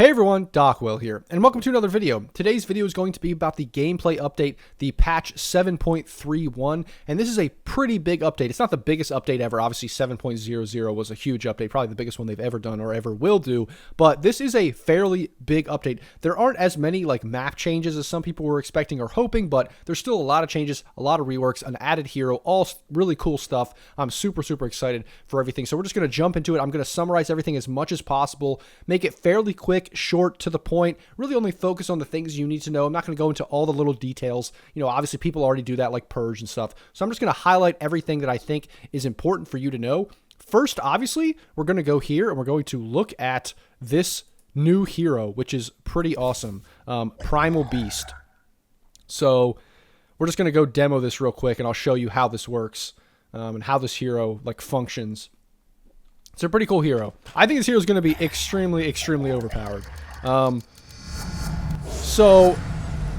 Hey everyone, Dockwell here, and welcome to another video. Today's video is going to be about the gameplay update, the patch 7.31, and this is a pretty big update. It's not the biggest update ever. Obviously 7.00 was a huge update, probably the biggest one they've ever done or ever will do, but this is a fairly big update. There aren't as many like map changes as some people were expecting or hoping, but there's still a lot of changes, a lot of reworks, an added hero, all really cool stuff. I'm super excited for everything, so we're just going to jump into it. I'm going to summarize everything as much as possible, make it fairly quick, short, to the point, really only focus on the things you need to know. I'm not going to go into all the little details. You know, obviously people already do that like Purge and stuff. So I'm just going to highlight everything that I think is important for you to know. First, obviously, we're going to go here and we're going to look at this new hero, which is pretty awesome. Primal Beast. So we're just going to go demo this real quick and I'll show you how this works and how this hero like functions. It's a pretty cool hero. I think this hero is going to be extremely overpowered. So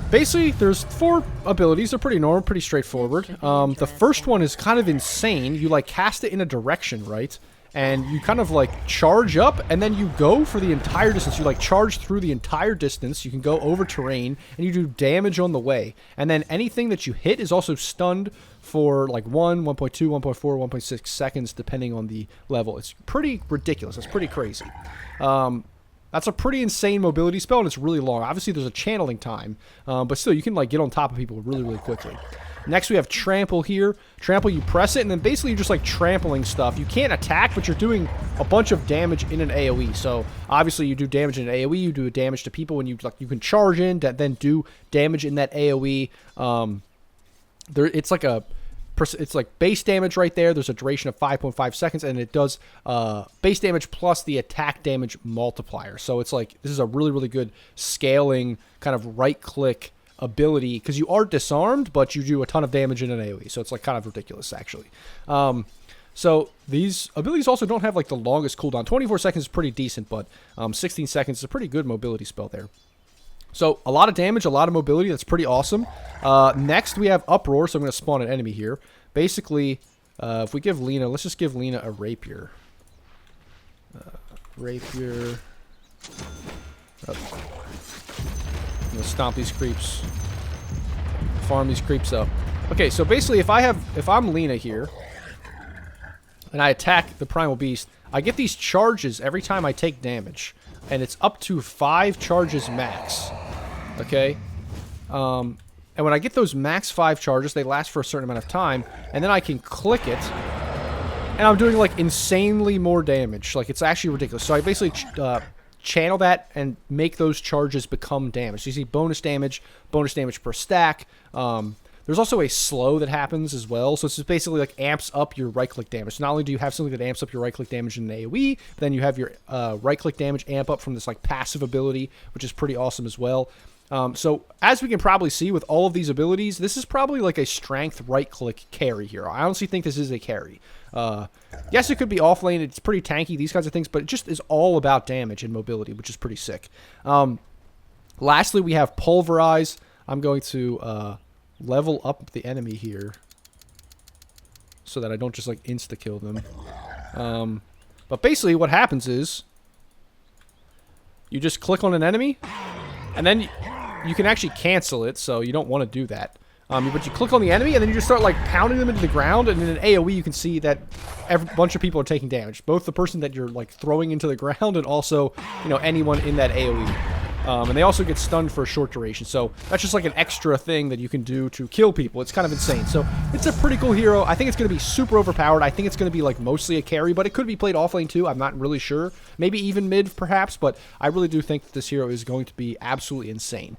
basically there's 4 abilities. They're pretty normal, pretty straightforward. The first one is kind of insane. You like cast it in a direction, right? And you kind of like charge up and then you go for the entire distance. You like charge through the entire distance. You can go over terrain and you do damage on the way. And then anything that you hit is also stunned for like 1, 1.2, 1.4, 1.6 seconds depending on the level. It's pretty ridiculous. It's pretty crazy. That's a pretty insane mobility spell and it's really long. Obviously there's a channeling time, but still you can like get on top of people really quickly. Next we have Trample here. Trample, you press it and then basically you're just like trampling stuff. You can't attack, but you're doing a bunch of damage in an AoE. So obviously you do damage in an AoE, you do damage to people when you like you can charge in, then do damage in that AoE. It's like base damage right there. There's a duration of 5.5 seconds, and it does base damage plus the attack damage multiplier. So it's like this is a really good scaling kind of right-click ability because you are disarmed, but you do a ton of damage in an AoE. So it's like kind of ridiculous, actually. So these abilities also don't have like the longest cooldown. 24 seconds is pretty decent, but 16 seconds is a pretty good mobility spell there. So a lot of damage, a lot of mobility. That's pretty awesome. Next, we have Uproar. So I'm going to spawn an enemy here. Basically, if we give Lena, let's just give Lena a Rapier. Rapier. I'm going to stomp these creeps. Farm these creeps up. Okay, so basically, if I'm Lena here, and I attack the Primal Beast, I get these charges every time I take damage. And it's up to 5 charges max. Okay? And when I get those max 5 charges, they last for a certain amount of time. And then I can click it. And I'm doing, like, insanely more damage. Like, it's actually ridiculous. So I basically channel that and make those charges become damage. So you see bonus damage per stack. There's also a slow that happens as well. So it's just basically like amps up your right-click damage. So not only do you have something that amps up your right-click damage in an AoE, but then you have your right-click damage amp up from this like passive ability, which is pretty awesome as well. So as we can probably see with all of these abilities, this is probably like a strength right-click carry here. I honestly think this is a carry. Yes, it could be off-lane. It's pretty tanky, these kinds of things, but it just is all about damage and mobility, which is pretty sick. Lastly, we have Pulverize. I'm going to level up the enemy here so that I don't just like insta-kill them. But basically what happens is you just click on an enemy and then you can actually cancel it, so you don't want to do that. But you click on the enemy and then you just start like pounding them into the ground, and in an AoE you can see that a bunch of people are taking damage. Both the person that you're like throwing into the ground and also, you know, anyone in that AoE. And they also get stunned for a short duration. So that's just like an extra thing that you can do to kill people. It's kind of insane. So it's a pretty cool hero. I think it's going to be super overpowered. I think it's going to be like mostly a carry, but it could be played offlane too. I'm not really sure. Maybe even mid perhaps, but I really do think that this hero is going to be absolutely insane.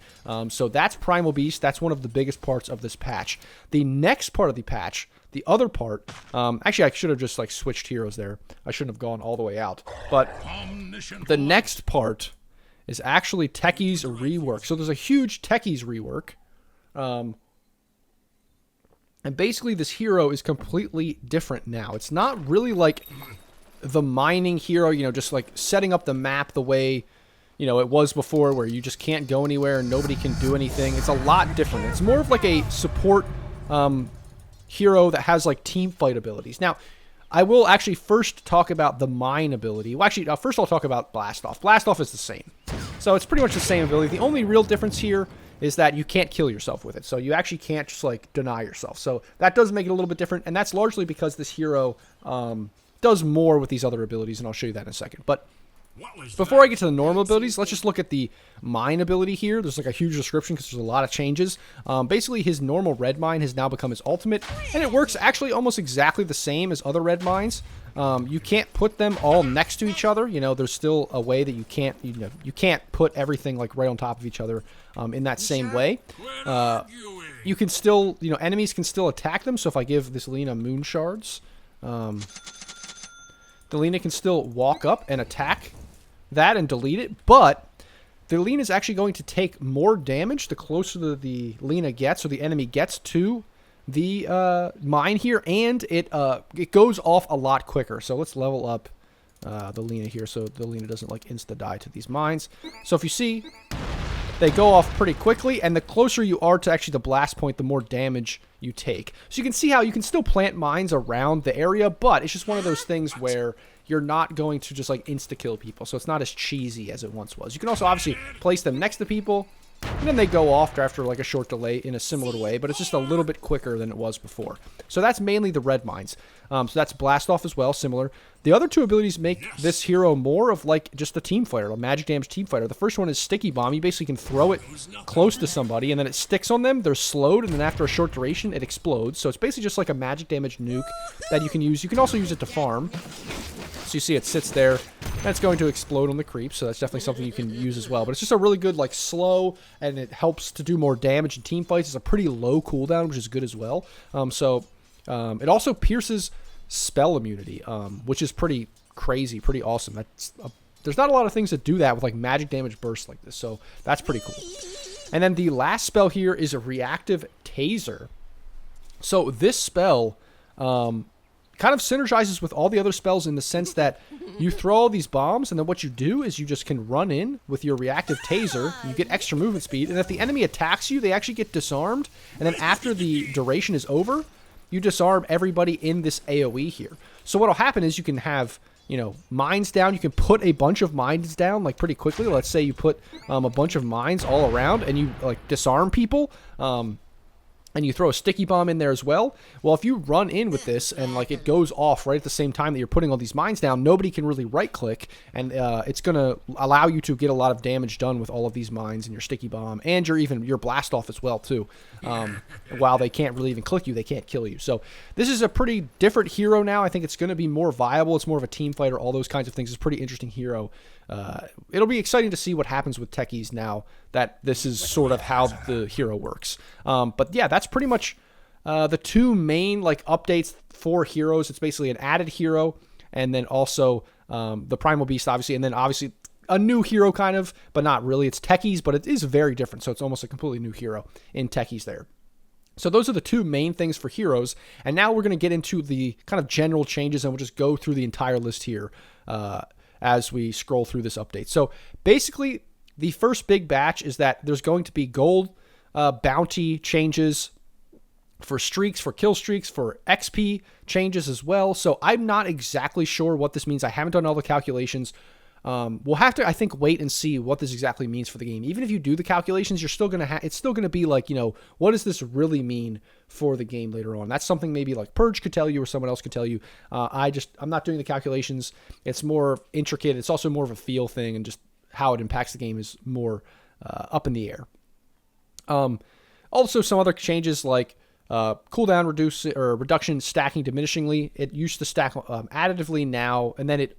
So that's Primal Beast. That's one of the biggest parts of this patch. The next part of the patch, the other part, actually I should have just like switched heroes there. I shouldn't have gone all the way out. But the next part is actually Techies rework. So there's a huge Techies rework. And basically this hero is completely different now. It's not really like the mining hero, you know, just like setting up the map the way, you know, it was before where you just can't go anywhere and nobody can do anything. It's a lot different. It's more of like a support hero that has like team fight abilities. Now, I will actually first talk about the mine ability. Well, actually, first I'll talk about Blast Off. Blast Off is the same. So it's pretty much the same ability. The only real difference here is that you can't kill yourself with it. So you actually can't just like deny yourself. So that does make it a little bit different. And that's largely because this hero does more with these other abilities. And I'll show you that in a second. But before I get to the normal abilities, let's just look at the mine ability here. There's like a huge description because there's a lot of changes. Basically, his normal red mine has now become his ultimate. And it works actually almost exactly the same as other red mines. You can't put them all next to each other. You know, there's still a way that you can't, you can't put everything like right on top of each other in that same way. You can still, enemies can still attack them. So if I give this Lina moon shards, the Lina can still walk up and attack that and delete it. But the Lina is actually going to take more damage the closer the Lina gets or the enemy gets to the mine here, and it goes off a lot quicker. So let's level up the Lina here so the Lina doesn't like insta die to these mines. So if you see, they go off pretty quickly, and the closer you are to actually the blast point, the more damage you take. So you can see how you can still plant mines around the area, but it's just one of those things where you're not going to just like insta kill people. So it's not as cheesy as it once was. You can also obviously place them next to people, and then they go off after like a short delay in a similar way, but it's just a little bit quicker than it was before. So that's mainly the red mines. So that's blast off as well, similar. The other two abilities make this hero more of like just a team fighter, a magic damage team fighter. The first one is sticky bomb. You basically can throw it close to somebody, and then it sticks on them. They're slowed, and then after a short duration, it explodes. So it's basically just like a magic damage nuke that you can use. You can also use it to farm. So you see it sits there, and it's going to explode on the creep, so that's definitely something you can use as well. But it's just a really good, like, slow, and it helps to do more damage in team fights. It's a pretty low cooldown, which is good as well. It also pierces spell immunity, which is pretty crazy, pretty awesome. There's not a lot of things that do that with, like, magic damage bursts like this, so that's pretty cool. And then the last spell here is a reactive taser. So this spell kind of synergizes with all the other spells in the sense that you throw all these bombs, and then what you do is you just can run in with your reactive taser. You get extra movement speed, and if the enemy attacks you, they actually get disarmed. And then after the duration is over, you disarm everybody in this AoE here. So what'll happen is you can have, mines down. You can put a bunch of mines down like pretty quickly. Let's say you put a bunch of mines all around, and you like disarm people. And you throw a sticky bomb in there as well. Well, if you run in with this and like it goes off right at the same time that you're putting all these mines down, nobody can really right-click, and it's going to allow you to get a lot of damage done with all of these mines and your sticky bomb and your blast off as well too. While they can't really even click you, they can't kill you. So this is a pretty different hero now. I think it's going to be more viable. It's more of a team fighter. All those kinds of things. It's a pretty interesting hero. It'll be exciting to see what happens with Techies now that this is sort of how the hero works. But yeah, that's pretty much the two main like updates for heroes. It's basically an added hero, and then also the Primal Beast, obviously, and then obviously a new hero kind of, but not really. It's Techies, but it is very different, so it's almost a completely new hero in Techies there. So those are the two main things for heroes, and now we're going to get into the kind of general changes, and we'll just go through the entire list here as we scroll through this update. So basically, the first big batch is that there's going to be gold bounty changes for streaks, for kill streaks, for XP changes as well. So I'm not exactly sure what this means. I haven't done all the calculations. We'll have to, I think, wait and see what this exactly means for the game. Even if you do the calculations, you're still going to it's still going to be like, what does this really mean for the game later on? That's something maybe like Purge could tell you or someone else could tell you. I'm not doing the calculations. It's more intricate. It's also more of a feel thing, and just how it impacts the game is more up in the air. Also, some other changes like cooldown reduction stacking diminishingly. It used to stack additively now, and then it,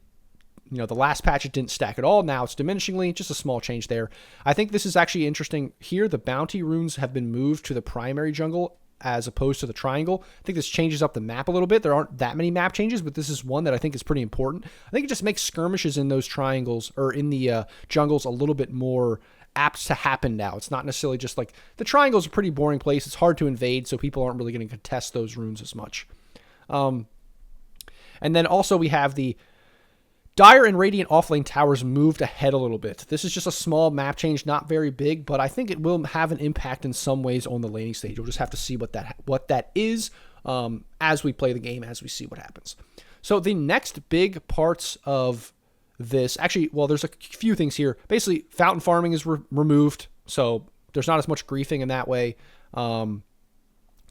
the last patch it didn't stack at all. Now it's diminishingly, just a small change there. I think this is actually interesting here. The bounty runes have been moved to the primary jungle as opposed to the triangle. I think this changes up the map a little bit. There aren't that many map changes, but this is one that I think is pretty important. I think it just makes skirmishes in those triangles or in the jungles a little bit more apt to happen now. It's not necessarily just like the triangle's a pretty boring place. It's hard to invade, so people aren't really going to contest those runes as much. And then also we have the Dire and Radiant offlane towers moved ahead a little bit. This is just a small map change, not very big, but I think it will have an impact in some ways on the laning stage. We'll just have to see what that is as we play the game, as we see what happens. So the next big parts of this. Actually, well, there's a few things here. Basically, fountain farming is removed, so there's not as much griefing in that way.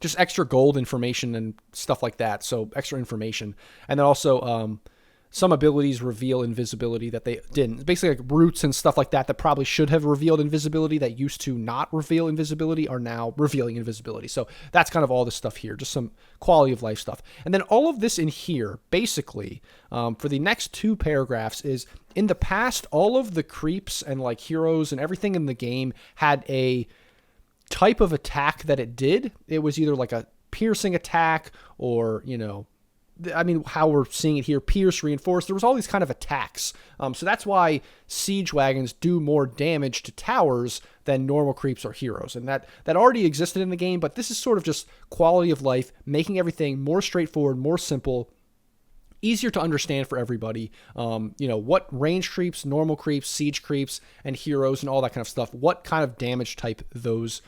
Just extra gold information and stuff like that, so extra information. And then also some abilities reveal invisibility that they didn't. Basically, like roots and stuff like that that probably should have revealed invisibility that used to not reveal invisibility are now revealing invisibility. So that's kind of all this stuff here, just some quality of life stuff. And then all of this in here, basically, for the next 2 paragraphs is, in the past, all of the creeps and like heroes and everything in the game had a type of attack that it did. It was either like a piercing attack or, you know, I mean, how we're seeing it here, pierce, reinforce. There was all these kind of attacks. So that's why siege wagons do more damage to towers than normal creeps or heroes. And that already existed in the game, but this is sort of just quality of life, making everything more straightforward, more simple, easier to understand for everybody. You know, what range creeps, normal creeps, siege creeps, and heroes and all that kind of stuff, what kind of damage type those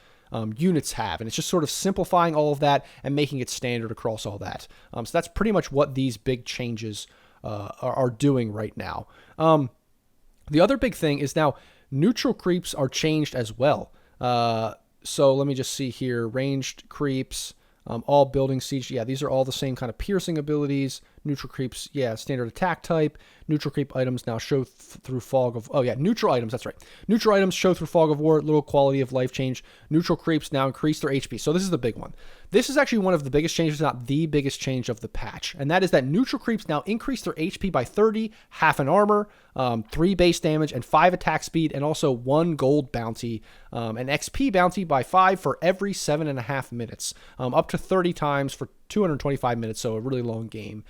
units have. And it's just sort of simplifying all of that and making it standard across all that. So that's pretty much what these big changes are doing right now. The other big thing is now neutral creeps are changed as well. So let me just see here. Ranged creeps, all building siege. Yeah, these are all the same kind of piercing abilities. Neutral creeps, yeah, standard attack type. Neutral creep items now show through fog of... Oh, yeah, neutral items, that's right. Neutral items show through fog of war, little quality of life change. Neutral creeps now increase their HP. So this is the big one. This is actually one of the biggest changes, not the biggest change of the patch. And that is that neutral creeps now increase their HP by 30, half an armor, 3 base damage, and 5 attack speed, and also 1 gold bounty, an XP bounty by 5 for every 7.5 minutes, up to 30 times for 225 minutes, so a really long game.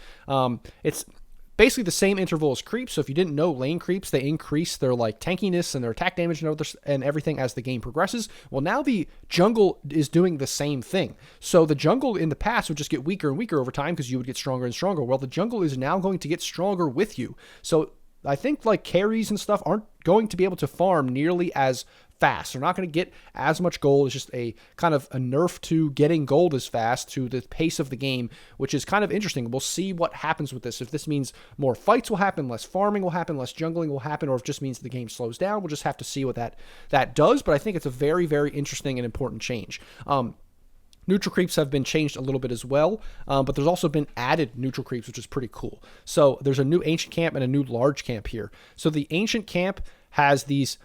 It's basically the same interval as creeps. So if you didn't know lane creeps, they increase their like tankiness and their attack damage and everything as the game progresses. Well, now the jungle is doing the same thing. So the jungle in the past would just get weaker and weaker over time because you would get stronger and stronger. Well, the jungle is now going to get stronger with you. So I think like carries and stuff aren't going to be able to farm nearly as fast. They're not going to get as much gold. It's just a kind of a nerf to getting gold as fast to the pace of the game, which is kind of interesting. We'll see what happens with this. If this means more fights will happen, less farming will happen, less jungling will happen, or if it just means the game slows down, we'll just have to see what that does. But I think it's a very, very interesting and important change. Neutral creeps have been changed a little bit as well, but there's also been added neutral creeps, which is pretty cool. So there's a new ancient camp and a new large camp here. So the ancient camp has these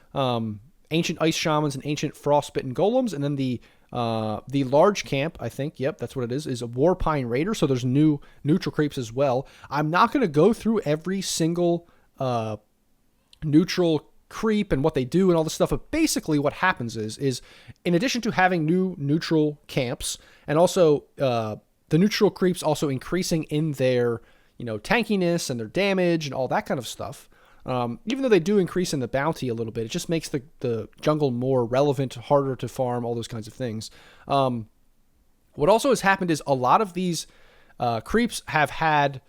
ancient ice shamans and ancient frostbitten golems, and then the large camp, I think, yep, that's what it is a warpine raider. So there's new neutral creeps as well. I'm not going to go through every single neutral creep and what they do and all this stuff, but basically what happens is in addition to having new neutral camps and also the neutral creeps also increasing in their, you know, tankiness and their damage and all that kind of stuff, even though they do increase in the bounty a little bit, it just makes the jungle more relevant, harder to farm, all those kinds of things. What also has happened is a lot of these creeps have had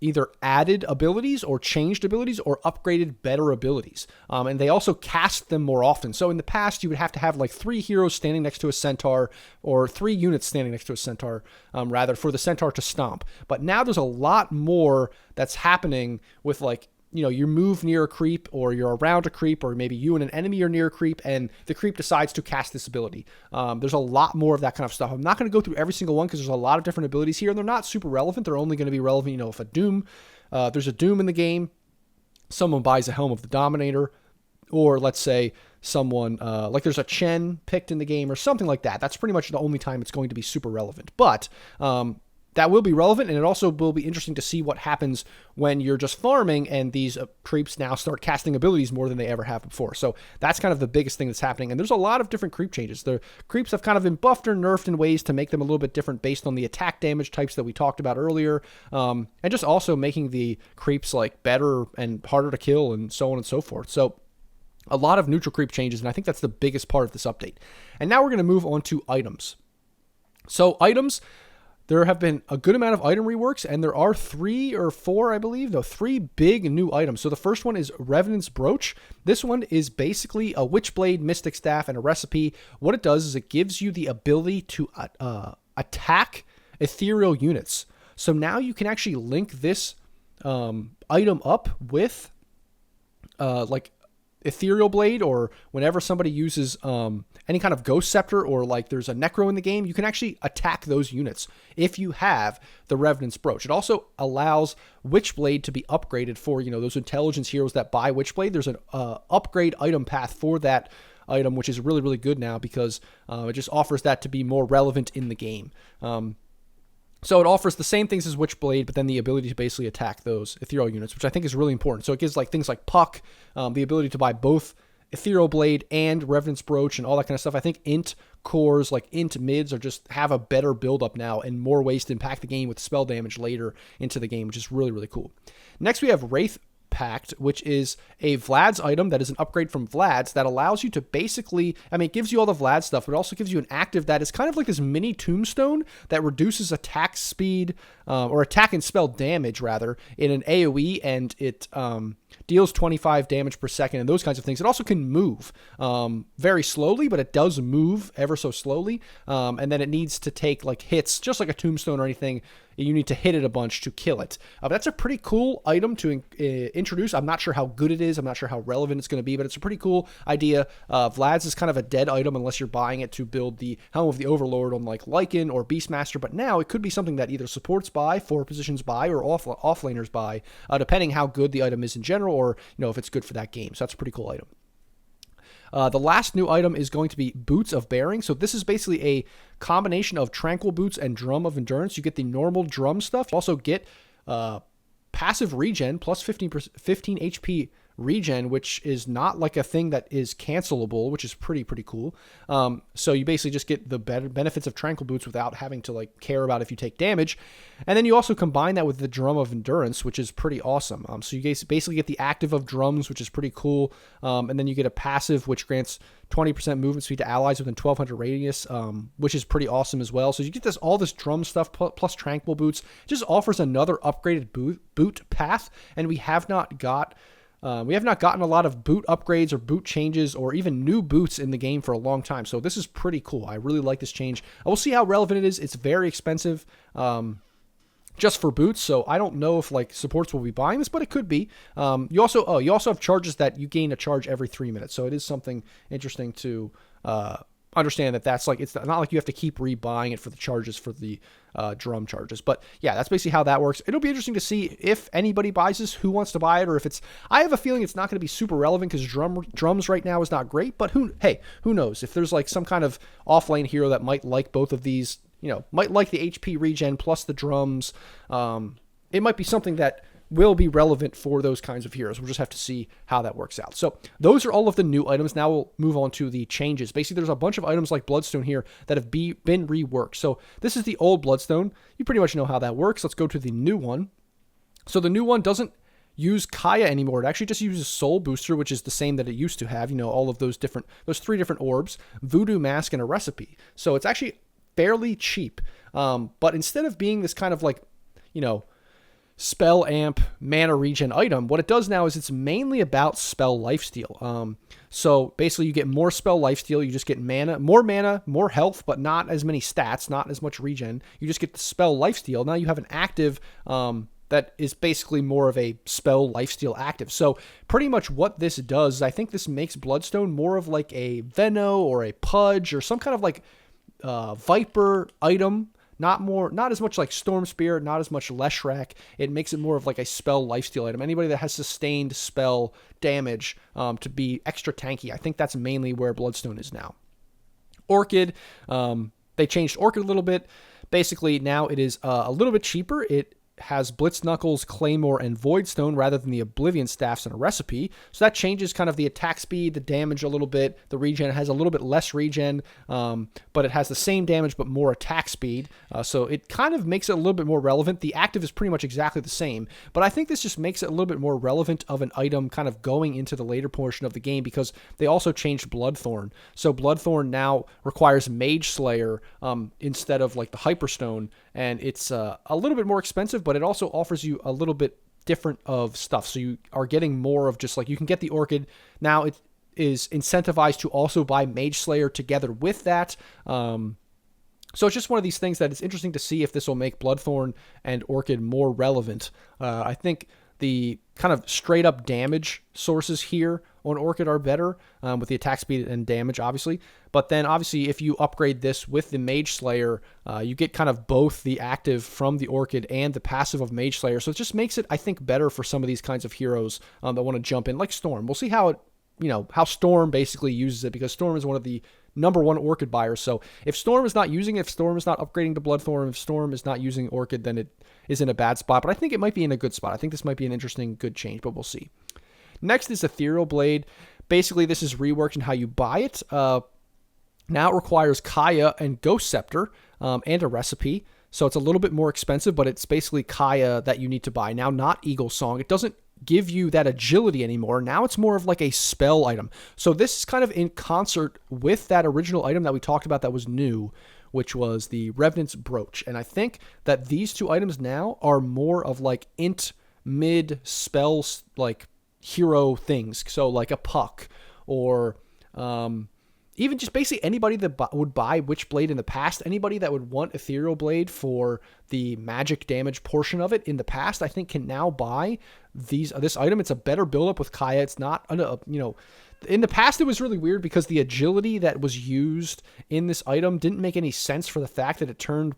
either added abilities or changed abilities or upgraded better abilities. And they also cast them more often. So in the past, you would have to have like 3 heroes standing next to a centaur or 3 units standing next to a centaur, rather, for the centaur to stomp. But now there's a lot more that's happening with, like, you know, you move near a creep or you're around a creep, or maybe you and an enemy are near a creep and the creep decides to cast this ability. There's a lot more of that kind of stuff. I'm not going to go through every single one because there's a lot of different abilities here and they're not super relevant. They're only going to be relevant, you know, if there's a Doom in the game, someone buys a Helm of the Dominator, or let's say someone, like there's a Chen picked in the game or something like that. That's pretty much the only time it's going to be super relevant. But, that will be relevant, and it also will be interesting to see what happens when you're just farming and these creeps now start casting abilities more than they ever have before. So that's kind of the biggest thing that's happening, and there's a lot of different creep changes. The creeps have kind of been buffed or nerfed in ways to make them a little bit different based on the attack damage types that we talked about earlier, and just also making the creeps like better and harder to kill and so on and so forth. So a lot of neutral creep changes, and I think that's the biggest part of this update. And now we're going to move on to items. So items... There have been a good amount of item reworks, and there are 3 or 4, I believe. No, 3 big new items. So the first one is Revenant's Brooch. This one is basically a Witchblade, Mystic Staff, and a recipe. What it does is it gives you the ability to attack ethereal units. So now you can actually link this item up with like Ethereal Blade, or whenever somebody uses any kind of Ghost Scepter, or like there's a Necro in the game, you can actually attack those units if you have the Revenant's Brooch. It also allows Witchblade to be upgraded for, those intelligence heroes that buy Witchblade. There's an upgrade item path for that item, which is really, really good now, because it just offers that to be more relevant in the game. So it offers the same things as Witchblade, but then the ability to basically attack those ethereal units, which I think is really important. So it gives like things like Puck, the ability to buy both Ethereal Blade and Revenant's Brooch and all that kind of stuff. I think int cores, like int mids, are just have a better build-up now and more ways to impact the game with spell damage later into the game, which is really, really cool. Next, we have Wraith Pact, which is a Vlad's item that is an upgrade from Vlad's that allows you to basically, it gives you all the Vlad stuff, but it also gives you an active that is kind of like this mini tombstone that reduces attack speed, or attack and spell damage, rather, in an AoE, and it deals 25 damage per second and those kinds of things. It also can move very slowly, but it does move ever so slowly, and then it needs to take like hits, just like a tombstone or anything. You need to hit it a bunch to kill it. That's a pretty cool item to introduce. I'm not sure how good it is. I'm not sure how relevant it's going to be, but it's a pretty cool idea. Vlad's is kind of a dead item unless you're buying it to build the Helm of the Overlord on like Lycan or Beastmaster, but now it could be something that either supports buy, 4 positions buy, or offlaners buy, depending how good the item is in general, or if it's good for that game. So that's a pretty cool item. The last new item is going to be Boots of Bearing. So this is basically a combination of Tranquil Boots and Drum of Endurance. You get the normal drum stuff. You also get passive regen, plus 15 HP regen, which is not like a thing that is cancelable, which is pretty cool. So you basically just get the better benefits of Tranquil Boots without having to like care about if you take damage. And then you also combine that with the Drum of Endurance, which is pretty awesome. So you basically get the active of drums, which is pretty cool. And then you get a passive, which grants 20% movement speed to allies within 1200 radius, which is pretty awesome as well. So you get all this drum stuff plus Tranquil Boots. It just offers another upgraded boot path, and we have not gotten a lot of boot upgrades or boot changes or even new boots in the game for a long time. So this is pretty cool. I really like this change. I will see how relevant it is. It's very expensive just for boots, so I don't know if like supports will be buying this, but it could be. You also have charges that you gain a charge every 3 minutes. So it is something interesting to understand that's like, it's not like you have to keep rebuying it for the charges for the drum charges. But yeah, that's basically how that works. It'll be interesting to see if anybody buys this, who wants to buy it, or if I have a feeling it's not going to be super relevant because drums right now is not great, but who knows? If there's like some kind of offlane hero that might like both of these, might like the HP regen plus the drums, it might be something that will be relevant for those kinds of heroes. We'll just have to see how that works out. So those are all of the new items. Now we'll move on to the changes. Basically, there's a bunch of items like Bloodstone here that have been reworked. So this is the old Bloodstone. You pretty much know how that works. Let's go to the new one. So the new one doesn't use Kaya anymore. It actually just uses Soul Booster, which is the same that it used to have. All of those 3 different orbs, Voodoo Mask, and a recipe. So it's actually fairly cheap. But instead of being this kind of like, spell amp mana regen item, what it does now is it's mainly about spell lifesteal. So basically you get more spell lifesteal, you just get mana, more health, but not as many stats, not as much regen. You just get the spell lifesteal. Now you have an active that is basically more of a spell lifesteal active. So pretty much what this does is I think this makes Bloodstone more of like a Veno or a Pudge or some kind of like Viper item. Not as much like Storm Spirit, not as much Leshrac. It makes it more of like a spell lifesteal item. Anybody that has sustained spell damage to be extra tanky. I think that's mainly where Bloodstone is now. Orchid, they changed Orchid a little bit. Basically, now it is a little bit cheaper. It has Blitz Knuckles, Claymore, and Voidstone rather than the Oblivion Staffs and a recipe. So that changes kind of the attack speed, the damage a little bit. The regen has a little bit less regen, but it has the same damage but more attack speed. So it kind of makes it a little bit more relevant. The active is pretty much exactly the same, but I think this just makes it a little bit more relevant of an item kind of going into the later portion of the game because they also changed Bloodthorn. So Bloodthorn now requires Mage Slayer instead of like the Hyperstone, and it's a little bit more expensive, but it also offers you a little bit different of stuff. So you are getting more of just like, you can get the Orchid. Now it is incentivized to also buy Mage Slayer together with that. So it's just one of these things that it's interesting to see if this will make Bloodthorn and Orchid more relevant. I think the kind of straight up damage sources here on Orchid are better, with the attack speed and damage, obviously. But then, obviously, if you upgrade this with the Mage Slayer, you get kind of both the active from the Orchid and the passive of Mage Slayer. So it just makes it, I think, better for some of these kinds of heroes that want to jump in, like Storm. We'll see how how Storm basically uses it, because Storm is one of the number one Orchid buyers. So if Storm is not using it, if Storm is not upgrading to Bloodthorn, if Storm is not using Orchid, then it is in a bad spot. But I think it might be in a good spot. I think this might be an interesting, good change, but we'll see. Next is Ethereal Blade. Basically, this is reworked in how you buy it. Now it requires Kaya and Ghost Scepter and a recipe. So it's a little bit more expensive, but it's basically Kaya that you need to buy. Now, not Eagle Song. It doesn't give you that agility anymore. Now it's more of like a spell item. So this is kind of in concert with that original item that we talked about that was new, which was the Revenant's Brooch. And I think that these two items now are more of like int mid spells, like hero things. So like a Puck, or even just basically anybody that would buy Witchblade in the past, anybody that would want Ethereal Blade for the magic damage portion of it in the past, I think can now buy this item. It's a better build-up with Kaya. It's not, in the past it was really weird because the agility that was used in this item didn't make any sense for the fact that it turned,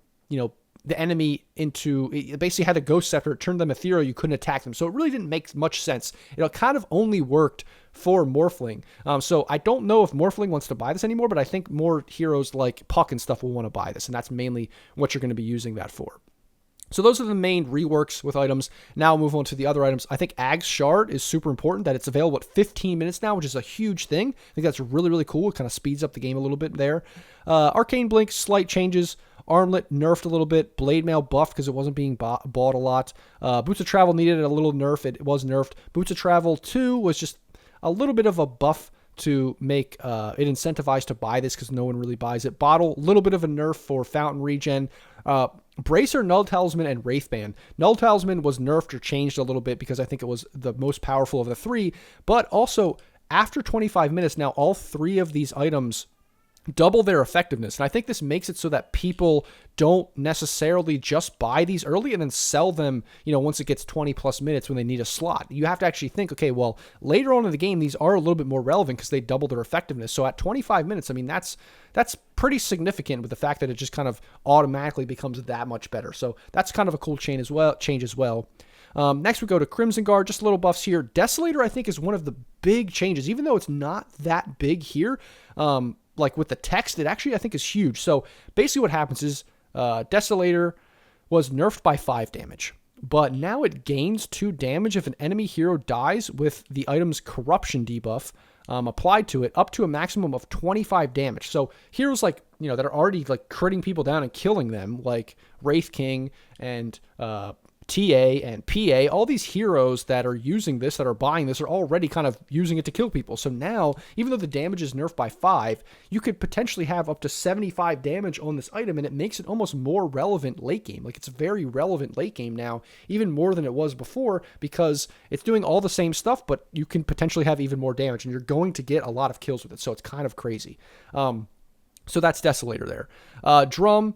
the enemy into, it basically had a Ghost Scepter, it turned them ethereal, you couldn't attack them. So it really didn't make much sense. It kind of only worked for Morphling. So I don't know if Morphling wants to buy this anymore, but I think more heroes like Puck and stuff will want to buy this, and that's mainly what you're going to be using that for. So those are the main reworks with items. Now I'll move on to the other items. I think Ag's Shard is super important, that it's available at 15 minutes now, which is a huge thing. I think that's really, really cool. It kind of speeds up the game a little bit there. Arcane Blink, slight changes. Armlet nerfed a little bit. Blade Mail buffed because it wasn't being bought a lot. Boots of Travel needed a little nerf. It was nerfed. Boots of Travel 2 was just a little bit of a buff to make it incentivized to buy this because no one really buys it. Bottle, a little bit of a nerf for Fountain Regen. Bracer, Null Talisman, and Wraithband. Null Talisman was nerfed or changed a little bit because I think it was the most powerful of the three, but also after 25 minutes, now all three of these items double their effectiveness. And I think this makes it so that people don't necessarily just buy these early and then sell them, once it gets 20 plus minutes when they need a slot. You have to actually think, okay, well, later on in the game, these are a little bit more relevant because they double their effectiveness. So at 25 minutes, I mean, that's pretty significant with the fact that it just kind of automatically becomes that much better. So that's kind of a cool change as well. Next we go to Crimson Guard, just little buffs here. Desolator, I think, is one of the big changes, even though it's not that big here. Like with the text, it actually, I think, is huge. So basically what happens is Desolator was nerfed by 5 damage, but now it gains 2 damage if an enemy hero dies with the item's corruption debuff applied to it, up to a maximum of 25 damage. So heroes like, that are already like critting people down and killing them, like Wraith King and TA and PA, all these heroes that are using this, that are buying this, are already kind of using it to kill people. So now, even though the damage is nerfed by 5, you could potentially have up to 75 damage on this item, and it makes it almost more relevant late game. Like, it's very relevant late game now, even more than it was before, because it's doing all the same stuff, but you can potentially have even more damage, and you're going to get a lot of kills with it. So it's kind of crazy. So that's Desolator there. Drum,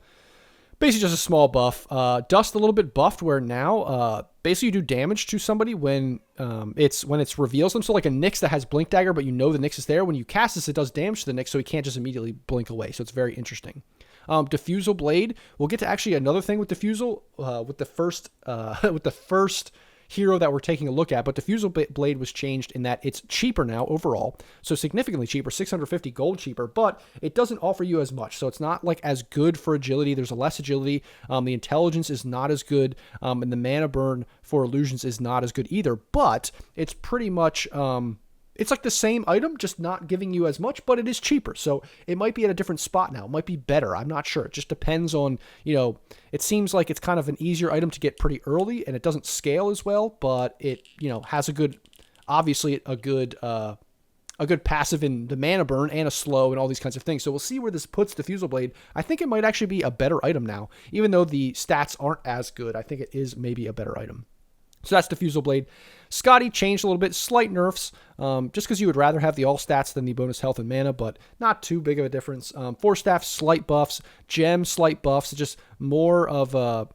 basically just a small buff. Dust, a little bit buffed, where now basically you do damage to somebody when it's reveals them. So like a Nyx that has Blink Dagger, but the Nyx is there. When you cast this, it does damage to the Nyx, so he can't just immediately blink away. So it's very interesting. Diffusal Blade. We'll get to actually another thing with Diffusal with the first hero that we're taking a look at, but Diffusal Blade was changed in that it's cheaper now overall, so significantly cheaper, 650 gold cheaper, but it doesn't offer you as much, so it's not like as good for agility. There's a less agility. The intelligence is not as good, and the mana burn for illusions is not as good either, but it's pretty much it's like the same item, just not giving you as much, but it is cheaper. So it might be at a different spot now. It might be better. I'm not sure. It just depends on, it seems like it's kind of an easier item to get pretty early, and it doesn't scale as well, but it, has a good passive in the mana burn and a slow and all these kinds of things. So we'll see where this puts Diffusal Blade. I think it might actually be a better item now. Even though the stats aren't as good, I think it is maybe a better item. So that's Diffusal Blade. Scotty changed a little bit, slight nerfs, just because you would rather have the all stats than the bonus health and mana, but not too big of a difference. Force Staff, slight buffs. Gem, slight buffs. Just more of a,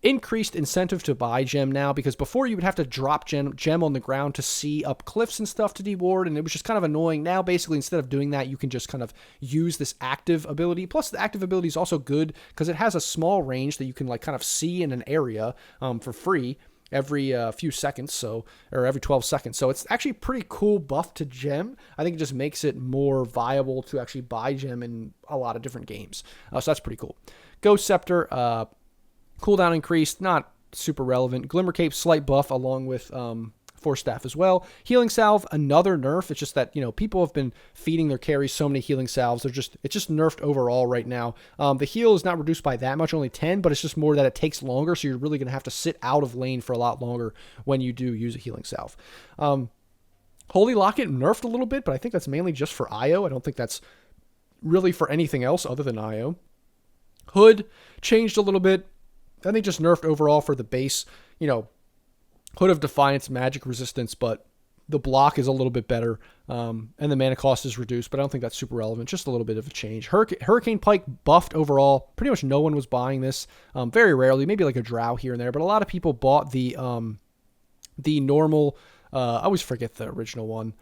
increased incentive to buy gem now, because before you would have to drop gem on the ground to see up cliffs and stuff to deward, and it was just kind of annoying. Now, basically, instead of doing that, you can just kind of use this active ability. Plus, the active ability is also good because it has a small range that you can like kind of see in an area for free every few seconds, or every 12 seconds. So it's actually a pretty cool buff to gem. I think it just makes it more viable to actually buy gem in a lot of different games. So that's pretty cool. Ghost Scepter, cooldown increased, not super relevant. Glimmer Cape, slight buff along with Force Staff as well. Healing Salve, another nerf. It's just that, people have been feeding their carries so many healing salves. It's just nerfed overall right now. The heal is not reduced by that much, only 10, but it's just more that it takes longer, so you're really going to have to sit out of lane for a lot longer when you do use a healing salve. Holy Locket nerfed a little bit, but I think that's mainly just for IO. I don't think that's really for anything else other than IO. Hood changed a little bit. I think just nerfed overall for the base, Hood of Defiance, magic resistance, but the block is a little bit better, and the mana cost is reduced, but I don't think that's super relevant. Just a little bit of a change. Hurricane Pike buffed overall. Pretty much no one was buying this. Very rarely, maybe like a drow here and there, but a lot of people bought the normal, I always forget the original one,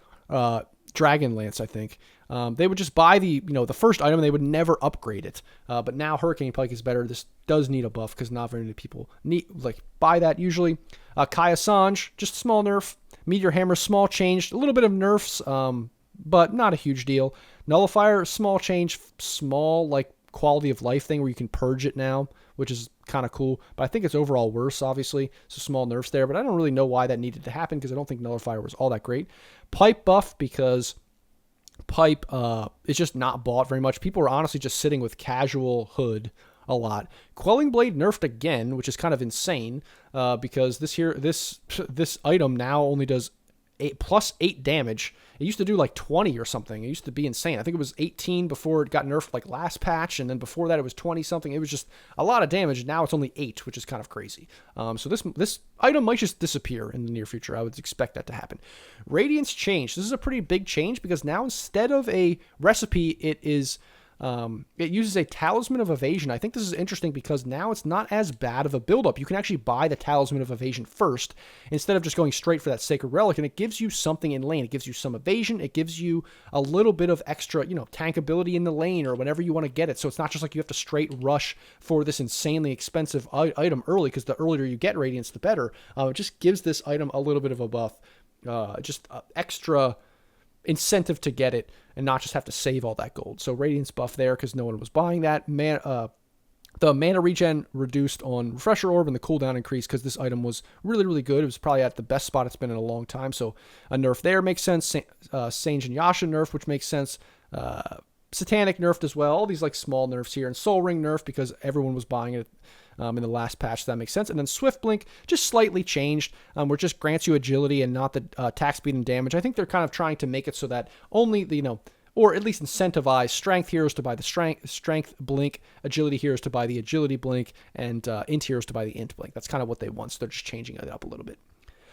Dragon Lance, I think. They would just buy the first item, and they would never upgrade it. But now Hurricane Pike is better. This does need a buff because not very many people buy that usually. Kaya Sange, just a small nerf. Meteor Hammer, small change. A little bit of nerfs, but not a huge deal. Nullifier, small change. Small, quality of life thing where you can purge it now, which is kind of cool. But I think it's overall worse, obviously. So small nerfs there. But I don't really know why that needed to happen because I don't think Nullifier was all that great. Pipe buff because Pipe is just not bought very much. People are honestly just sitting with casual Hood a lot. Quelling Blade nerfed again, which is kind of insane because this item now only does +8 damage. It used to do 20 or something. It used to be insane. I think it was 18 before it got nerfed last patch, and then before that it was 20 something. It was just a lot of damage. Now it's only 8, which is kind of crazy. So this item might just disappear in the near future. I would expect that to happen. Radiance change. This is a pretty big change because now instead of a recipe, it is it uses a Talisman of Evasion. I think this is interesting because now it's not as bad of a buildup. You can actually buy the Talisman of Evasion first instead of just going straight for that Sacred Relic, and it gives you something in lane. It gives you some evasion. It gives you a little bit of extra, tankability in the lane or whenever you want to get it. So it's not just like you have to straight rush for this insanely expensive item early, because the earlier you get Radiance, the better. It just gives this item a little bit of a buff, just extra incentive to get it and not just have to save all that gold. So Radiance buff there because no one was buying that. The mana regen reduced on Refresher Orb and the cooldown increased because this item was really, really good. It was probably at the best spot it's been in a long time. So a nerf there makes sense. Sange and Yasha nerf, which makes sense. Satanic nerfed as well. All these small nerfs here. And Soul Ring nerf because everyone was buying it in the last patch. So that makes sense. And then Swift Blink just slightly changed, where it just grants you agility and not the attack speed and damage. I think they're kind of trying to make it so that only or at least incentivize strength heroes to buy the strength blink, agility heroes to buy the agility blink, and int heroes to buy the int blink. That's kind of what they want. So they're just changing it up a little bit.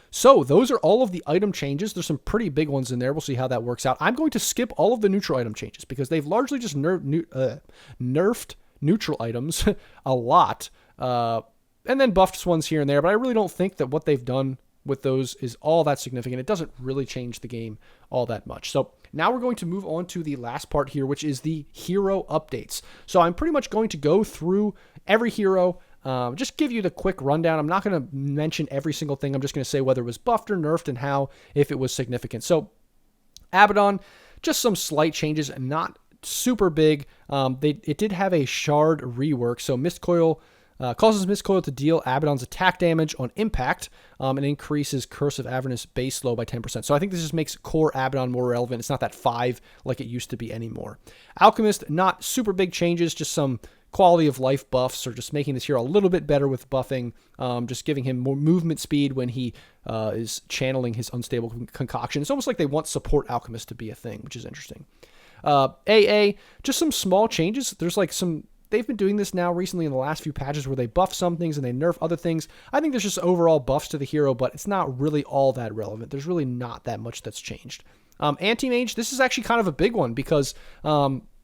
So those are all of the item changes. There's some pretty big ones in there. We'll see how that works out. I'm going to skip all of the neutral item changes because they've largely just nerfed neutral items a lot. And then buffed ones here and there, but I really don't think that what they've done with those is all that significant. It doesn't really change the game all that much. So now we're going to move on to the last part here, which is the hero updates. So I'm pretty much going to go through every hero, just give you the quick rundown. I'm not going to mention every single thing. I'm just going to say whether it was buffed or nerfed and how, if it was significant. So Abaddon, just some slight changes, not super big. It did have a shard rework. So Mist Coil causes Mist Coil to deal Abaddon's attack damage on impact, and increases Curse of Avernus base slow by 10%. So I think this just makes core Abaddon more relevant. It's not that 5 like it used to be anymore. Alchemist, not super big changes, just some quality of life buffs, or just making this hero a little bit better with buffing, just giving him more movement speed when he is channeling his unstable concoction. It's almost like they want support Alchemist to be a thing, which is interesting. AA, just some small changes. There's they've been doing this now recently in the last few patches where they buff some things and they nerf other things. I think there's just overall buffs to the hero, but it's not really all that relevant. There's really not that much that's changed. Anti-Mage, this is actually kind of a big one because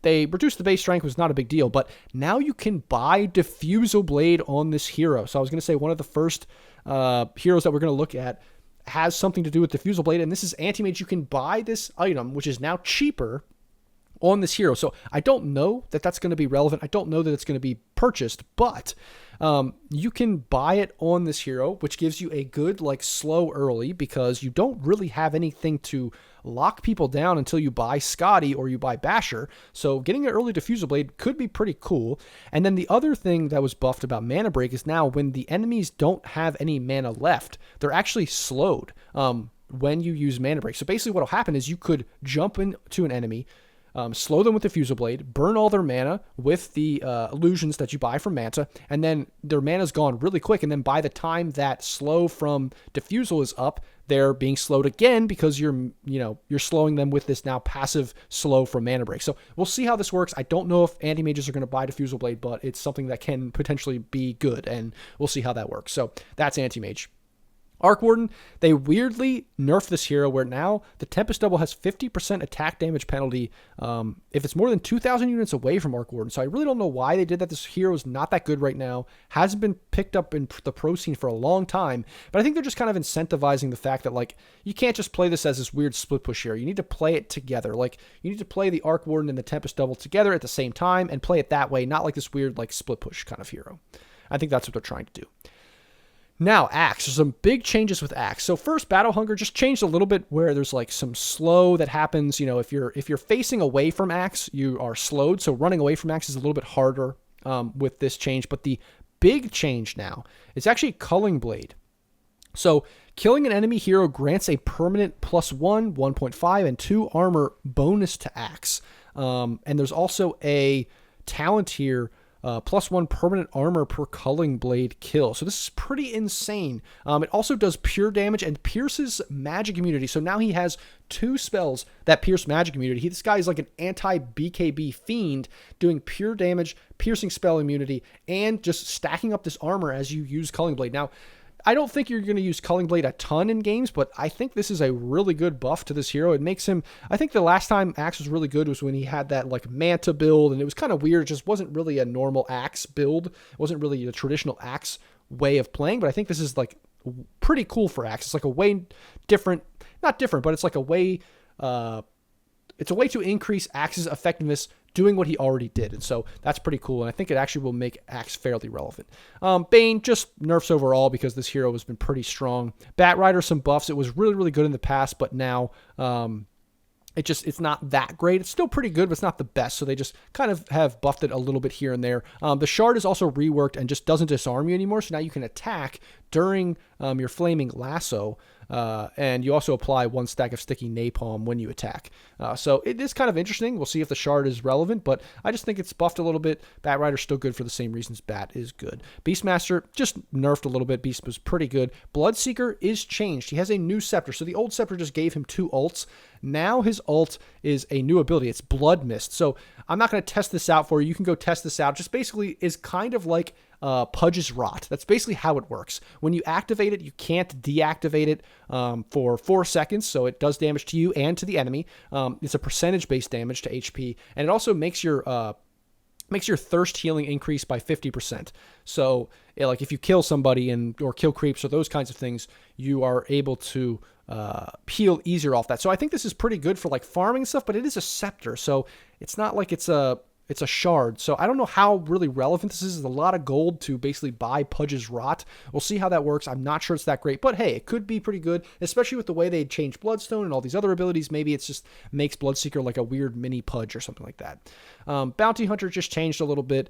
they reduced the base strength, was not a big deal, but now you can buy Diffusal Blade on this hero. So I was going to say one of the first heroes that we're going to look at has something to do with Diffusal Blade, and this is Anti-Mage. You can buy this item, which is now cheaper, on this hero. So I don't know that that's going to be relevant. I don't know that it's going to be purchased, but you can buy it on this hero, which gives you a good like slow early, because you don't really have anything to lock people down until you buy Scotty or you buy Basher. So getting an early Diffusal Blade could be pretty cool. And then the other thing that was buffed about Mana Break is now when the enemies don't have any mana left, they're actually slowed when you use Mana Break. So basically what will happen is you could jump into an enemy, slow them with Diffusal Blade, burn all their mana with the illusions that you buy from Manta, and then their mana's gone really quick, and then by the time that slow from Diffusal is up, they're being slowed again because you're slowing them with this now passive slow from Mana Break. So we'll see how this works. I don't know if anti-mages are going to buy Diffusal Blade, but it's something that can potentially be good, and we'll see how that works. So that's anti-mage. Arc Warden, they weirdly nerfed this hero where now the Tempest Double has 50% attack damage penalty if it's more than 2,000 units away from Arc Warden. So I really don't know why they did that. This hero is not that good right now. Hasn't been picked up in the pro scene for a long time. But I think they're just kind of incentivizing the fact that, like, you can't just play this as this weird split push hero. You need to play it together. Like, you need to play the Arc Warden and the Tempest Double together at the same time and play it that way, not like this weird, like, split push kind of hero. I think that's what they're trying to do. Now, Axe. There's some big changes with Axe. So first, Battle Hunger just changed a little bit where there's like some slow that happens. You know, if you're facing away from Axe, you are slowed. So running away from Axe is a little bit harder with this change. But the big change now is actually Culling Blade. So killing an enemy hero grants a permanent +1, 1.5, and 2 armor bonus to Axe. And there's also a talent here, +1 permanent armor per Culling Blade kill. So this is pretty insane. It also does pure damage and pierces magic immunity. So now he has 2 spells that pierce magic immunity. This guy is like an anti-BKB fiend doing pure damage, piercing spell immunity, and just stacking up this armor as you use Culling Blade. Now, I don't think you're going to use Culling Blade a ton in games, but I think this is a really good buff to this hero. It makes him, I think the last time Axe was really good was when he had that like Manta build, and it was kind of weird. It just wasn't really a normal Axe build. It wasn't really a traditional Axe way of playing, but I think this is like pretty cool for Axe. It's like a way different, not different, but it's like a way, it's a way to increase Axe's effectiveness doing what he already did. And so that's pretty cool. And I think it actually will make Axe fairly relevant. Bane, just nerfs overall because this hero has been pretty strong. Batrider, some buffs. It was really, really good in the past, but now it's not that great. It's still pretty good, but it's not the best. So they just kind of have buffed it a little bit here and there. The shard is also reworked and just doesn't disarm you anymore. So now you can attack during your flaming lasso. And you also apply 1 stack of sticky napalm when you attack. So it is kind of interesting. We'll see if the shard is relevant, but I just think it's buffed a little bit. Batrider's still good for the same reasons Bat is good. Beastmaster just nerfed a little bit. Beast was pretty good. Bloodseeker is changed. He has a new scepter. So the old scepter just gave him 2 ults. Now his ult is a new ability. It's Blood Mist. So I'm not going to test this out for you. You can go test this out. Just basically is kind of like Pudge's Rot. That's basically how it works. When you activate it, you can't deactivate it for 4 seconds, so it does damage to you and to the enemy. It's a percentage-based damage to HP, and it also makes your thirst healing increase by 50%. So, like if you kill somebody or kill creeps or those kinds of things, you are able to heal easier off that. So I think this is pretty good for like farming stuff, but it is a scepter, so it's not like it's a shard. So I don't know how really relevant this is. It's a lot of gold to basically buy Pudge's Rot. We'll see how that works. I'm not sure it's that great, but hey, it could be pretty good, especially with the way they changed Bloodstone and all these other abilities. Maybe it's just makes Bloodseeker like a weird mini Pudge or something like that. Bounty Hunter just changed a little bit.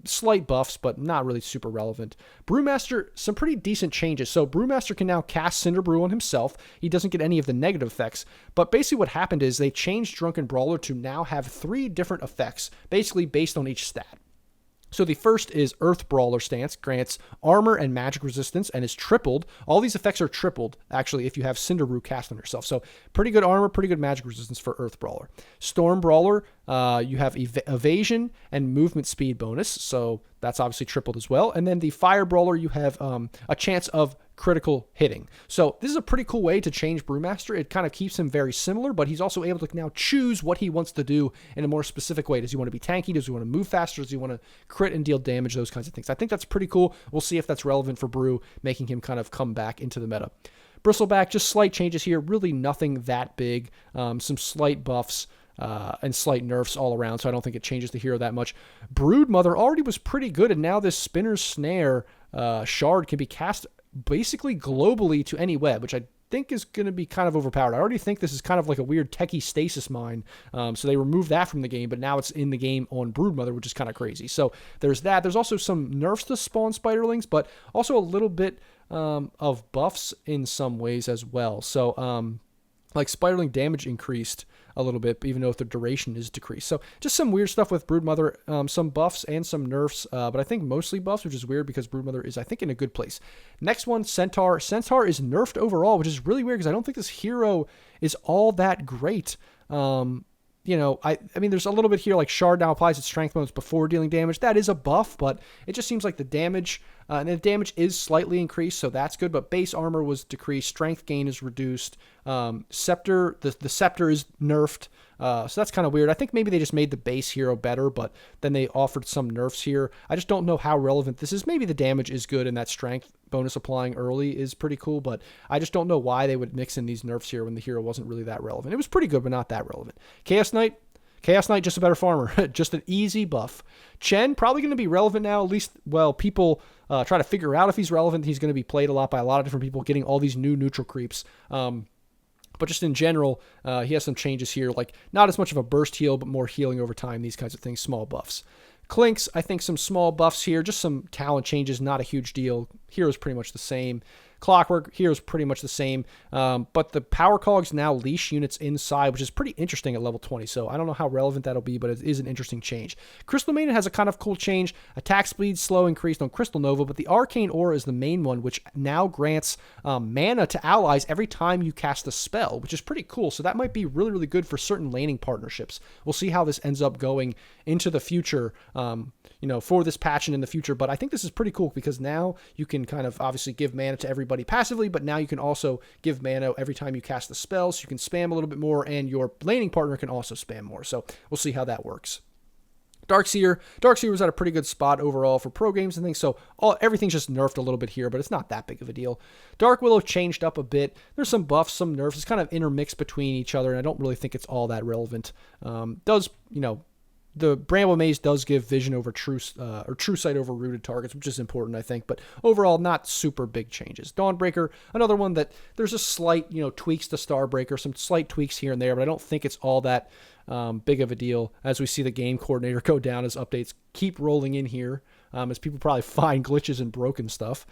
Slight buffs, but not really super relevant. Brewmaster, some pretty decent changes. So Brewmaster can now cast Cinder Brew on himself. He doesn't get any of the negative effects. But basically what happened is they changed Drunken Brawler to now have 3 different effects, basically based on each stat. So the first is Earth Brawler stance, grants armor and magic resistance, and is tripled. All these effects are tripled, actually, if you have Cinder Brew cast on yourself. So pretty good armor, pretty good magic resistance for Earth Brawler. Storm Brawler, you have evasion and movement speed bonus. So that's obviously tripled as well. And then the Fire Brawler, you have a chance of critical hitting. So this is a pretty cool way to change Brewmaster. It kind of keeps him very similar, but he's also able to now choose what he wants to do in a more specific way. Does he want to be tanky? Does he want to move faster? Does he want to crit and deal damage? Those kinds of things. I think that's pretty cool. We'll see if that's relevant for Brew, making him kind of come back into the meta. Bristleback, just slight changes here. Really nothing that big. Some slight buffs. And slight nerfs all around, so I don't think it changes the hero that much. Broodmother already was pretty good, and now this Spinner's Snare shard can be cast basically globally to any web, which I think is going to be kind of overpowered. I already think this is kind of like a weird techie stasis mine, so they removed that from the game, but now it's in the game on Broodmother, which is kind of crazy. So there's that. There's also some nerfs to spawn spiderlings, but also a little bit of buffs in some ways as well. So like spiderling damage increased a little bit, even though the duration is decreased. So just some weird stuff with Broodmother, some buffs and some nerfs, but I think mostly buffs, which is weird because Broodmother is, I think, in a good place. Next one, Centaur. Centaur is nerfed overall, which is really weird because I don't think this hero is all that great. You know, I mean, there's a little bit here, like Shard now applies its strength bonus before dealing damage. That is a buff, but it just seems like the damage, and the damage is slightly increased, so that's good, but base armor was decreased, strength gain is reduced, Scepter, the Scepter is nerfed, so that's kind of weird. I think maybe they just made the base hero better, but then they offered some nerfs here. I just don't know how relevant this is. Maybe the damage is good, and that strength bonus applying early is pretty cool, but I just don't know why they would mix in these nerfs here when the hero wasn't really that relevant. It was pretty good, but not that relevant. Chaos Knight, just a better farmer. Just an easy buff. Chen, probably going to be relevant now, at least, well, people try to figure out if he's relevant. He's going to be played a lot by a lot of different people, getting all these new neutral creeps. But just in general, he has some changes here, like not as much of a burst heal, but more healing over time, these kinds of things, small buffs. Clinks, I think some small buffs here, just some talent changes, not a huge deal. Hero's pretty much the same. Clockwork, hero's pretty much the same, but the power cogs now leash units inside, which is pretty interesting at level 20, so I don't know how relevant that'll be, but it is an interesting change. Crystal Maiden has a kind of cool change. Attack speed slow increased on Crystal Nova, but the Arcane Aura is the main one, which now grants mana to allies every time you cast a spell, which is pretty cool, so that might be really, really good for certain laning partnerships. We'll see how this ends up going into the future, you know, for this patch and in the future, but I think this is pretty cool because now you can kind of obviously give mana to everybody passively, but now you can also give mana every time you cast the spell, so you can spam a little bit more, and your laning partner can also spam more, so we'll see how that works. Darkseer was at a pretty good spot overall for pro games and things, so everything's just nerfed a little bit here, but it's not that big of a deal. Dark Willow changed up a bit. There's some buffs, some nerfs. It's kind of intermixed between each other, and I don't really think it's all that relevant. The Bramble Maze does give vision over true sight over rooted targets, which is important, I think. But overall, not super big changes. Dawnbreaker, another one that there's a slight, tweaks to Starbreaker, some slight tweaks here and there, but I don't think it's all that big of a deal. As we see the game coordinator go down as updates keep rolling in here, as people probably find glitches and broken stuff.